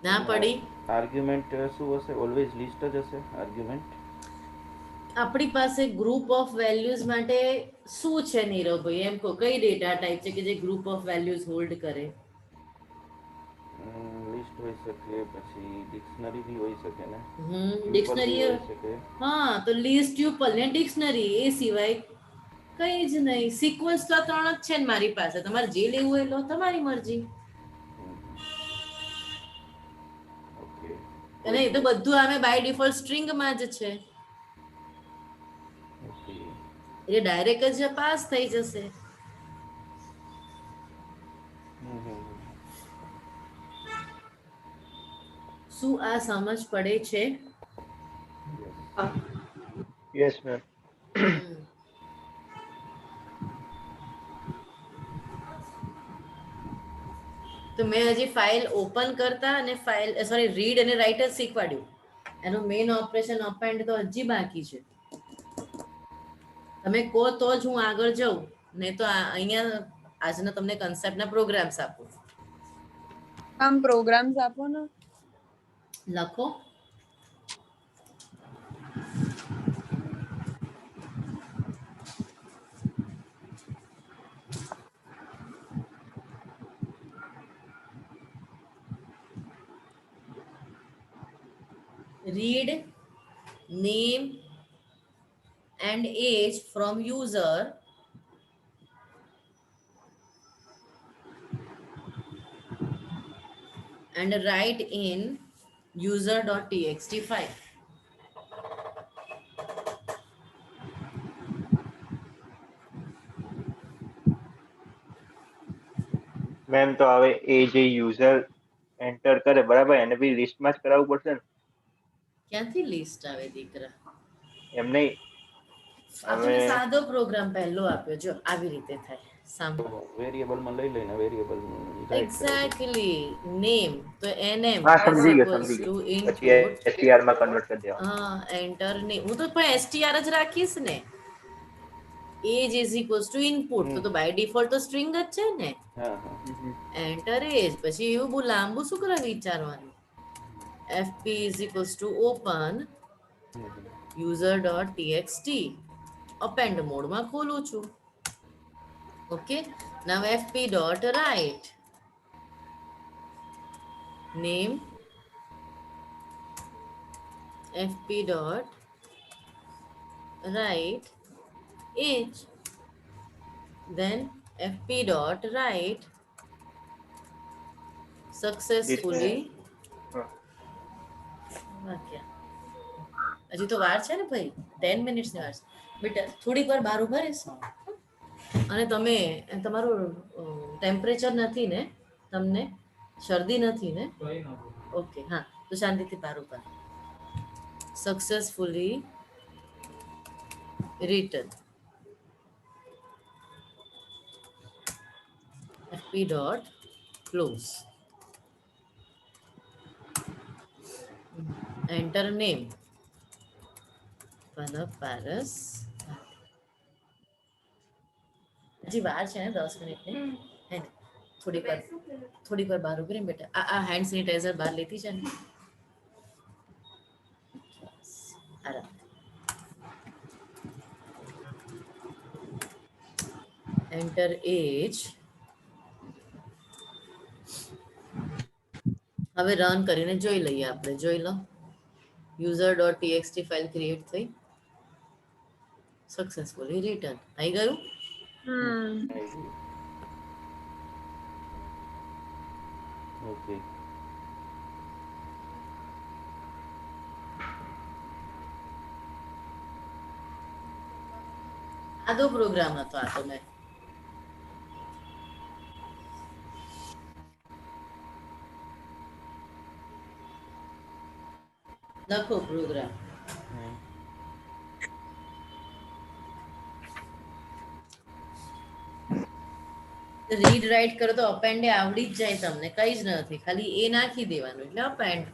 ના પડી? આર્ગ્યુમેન્ટ શું હશે? ઓલવેઝ લિસ્ટ જ હશે આર્ગ્યુમેન્ટ. આપણી પાસે ગ્રુપ ઓફ વેલ્યુઝ માટે શું છે નીરવભાઈ? એમ કહો કઈ ડેટા ટાઈપ છે કે જે ગ્રુપ ઓફ વેલ્યુઝ હોલ્ડ કરે? લિસ્ટ હોઈ શકે, પછી ડિક્શનરી બી હોઈ શકે ને. ડિક્શનરી. હા, તો લિસ્ટ, ટ્યુપલ ને ડિક્શનરી, એ સિવાય કઈ જ નહીં. સિક્વન્સ તો 3 જ છે ને મારી પાસે. તમારે જે લેવું હોય લો, તમારી મરજી. અને એ તો બધું આમે બાય ડિફોલ્ટ સ્ટ્રિંગમાં જ છે, એટલે ડાયરેક્ટ જ પાસ થઈ જશે. શું આ સમજ પડે છે? Yes ma'am. તો મેં હજી ફાઇલ ઓપન કરતા અને ફાઇલ રીડ અને રાઇટ જ શીખવાડ્યું. એનું મેઇન ઓપરેશન અપેન્ડ તો હજી બાકી છે. તમે કહો તો જ હું આગળ જાઉં, નહીં તો અહીંયા આજના તમને કન્સેપ્ટના પ્રોગ્રામ્સ આપું. આમ પ્રોગ્રામ્સ આપો ને. લખો. Read name and age from user and write in user.txt file. Ma'am તો હવે એ જે યુઝર એન્ટર કરે બરાબર, એને બી લિસ્ટમાં જ કરાવવું પડશે ને? ક્યાંથી લિસ્ટ આવે દીકરા? એમ નહીં, આપણે સાદો પ્રોગ્રામ પહેલો આપ્યો, જો આવી રીતે થાય. વેરિયેબલમાં લઈ લઈને વેરિયેબલ એક્ઝેક્ટલી. નેમ તો nm હા સમજી ગયો ટુ પછી ઇનપુટ. str માં કન્વર્ટ કરી દેવાનું. હા, એન્ટર ને હું તો પણ str જ રાખીશ ને. Age is equals to input, તો બાય ડિફોલ્ટ તો સ્ટ્રિંગ જ છે ને. એન્ટર એજ, પછી એવું બહુ લાંબુ શું કરવા વિચારવાનું? fp is equals to open user.txt. Append મોડમાં ખોલું છું. ઓકે, નાવ fp.write. name fp dot write age, then fp dot write successfully. હા. વાક્ય હજી તો વાર છે ને ભાઈ, 10 મિનિટ્સની વાર છે બેટા. થોડીક વાર બહાર ઉભા રહેશો. અને તમે તમારું ટેમ્પરેચર નથી ને, તમને શરદી નથી ને? ઓકે, હા, તો શાંતિથી બહાર ઉભા. Successfully return fp dot close, enter name Panav Paras. હજી વાર છે ને 10 મિનિટની, હે ને? થોડીક વાર બહાર ઉભી રહી બેટા. આ હેન્ડ સેનિટાઈઝર બહાર લેતી છે ને, આરામ. એન્ટર એજ. હવે રન કરીને જોઈ લઈએ આપણે. જોઈ લો, user.txt ફાઇલ ક્રિએટ થઈ, સક્સેસફુલી રિટર્ન આવી ગયું. આવી ગયું. ઓકે. આદો પ્રોગ્રામ હતો આ તો. મેં લખો પ્રોગ્રામ. રીડ રાઈટ કરો તો અપેન્ડ આવડી જ જાય તમને, કઈ જ નથી, ખાલી એ નાખી દેવાનું એટલે અપેન્ડ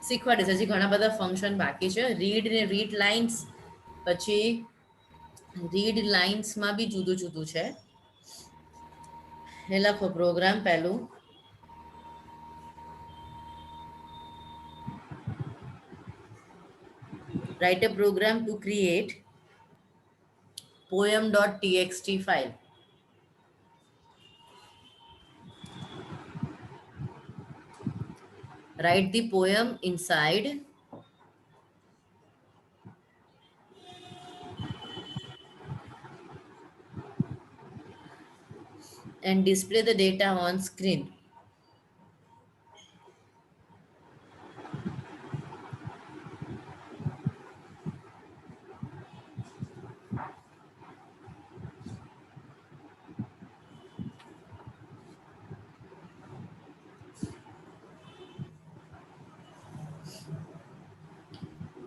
શીખવાડે છે. હજી ઘણા બધા ફંક્શન બાકી છે. રીડ ને રીડ લાઇન્સ, પછી રીડ લાઇન્સમાં બી જુદું જુદું છે. એ લખો પ્રોગ્રામ. પહેલું write a program to create poem.txt file. Write the poem inside and display the data on screen.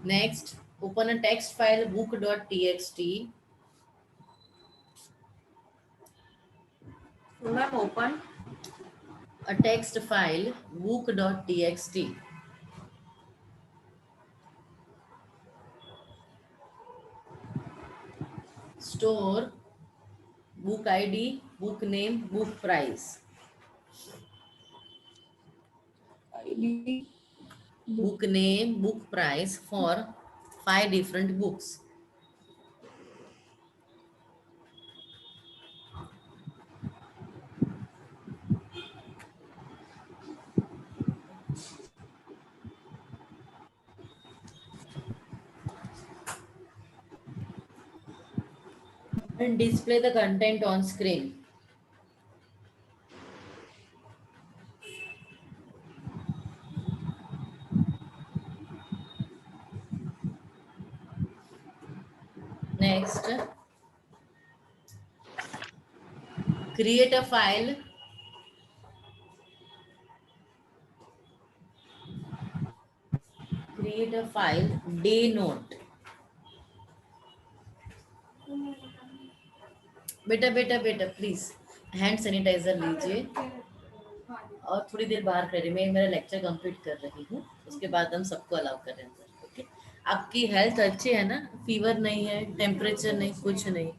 Next, open a text file book.txt. Ma'am, open A text file book.txt. Store book ID, book name, book price. ID. Book name, book price for 5 different books. And display the content on screen. Next, create a file day note. बेटा बेटा बेटा please hand sanitiser लीजिए और थोड़ी देर बाहर करिए. मैं मेरा लेक्चर कंप्लीट कर रही हूँ, उसके बाद हम सबको अलाउ कर रहे हैं अंदर. ओके, आपकी हेल्थ अच्छी है ना? फीवर नहीं है, टेम्परेचर नहीं, कुछ नहीं.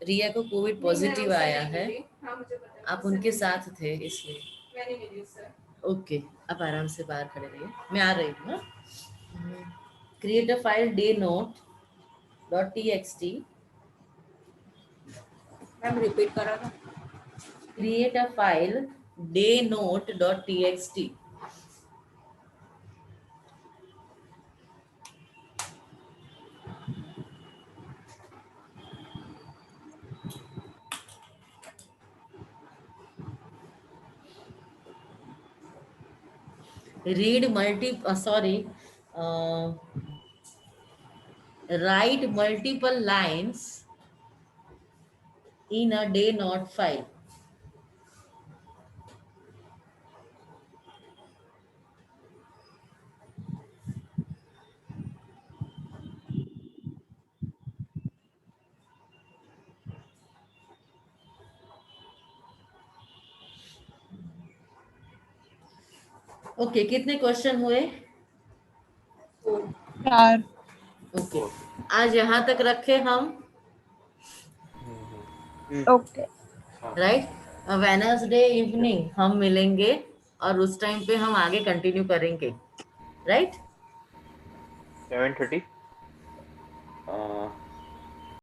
रिया को कोविड पॉजिटिव आया है, आप उनके साथ थे इसलिए. ओके, आप आराम से बाहर खड़े रहिए, मैं आ रही हूँ. Create a file day note .txt. Ma'am repeat करा था. Create a file daynote.txt. Read uh, write multiple lines in a day note file. Okay, कितने क्वेश्चन हुए? 4. ओके, आज यहाँ तक रखे हम, ओके. राइट? वेडनेसडे इवनिंग हम मिलेंगे और उस टाइम पे हम आगे कंटिन्यू करेंगे, राइट? 7:30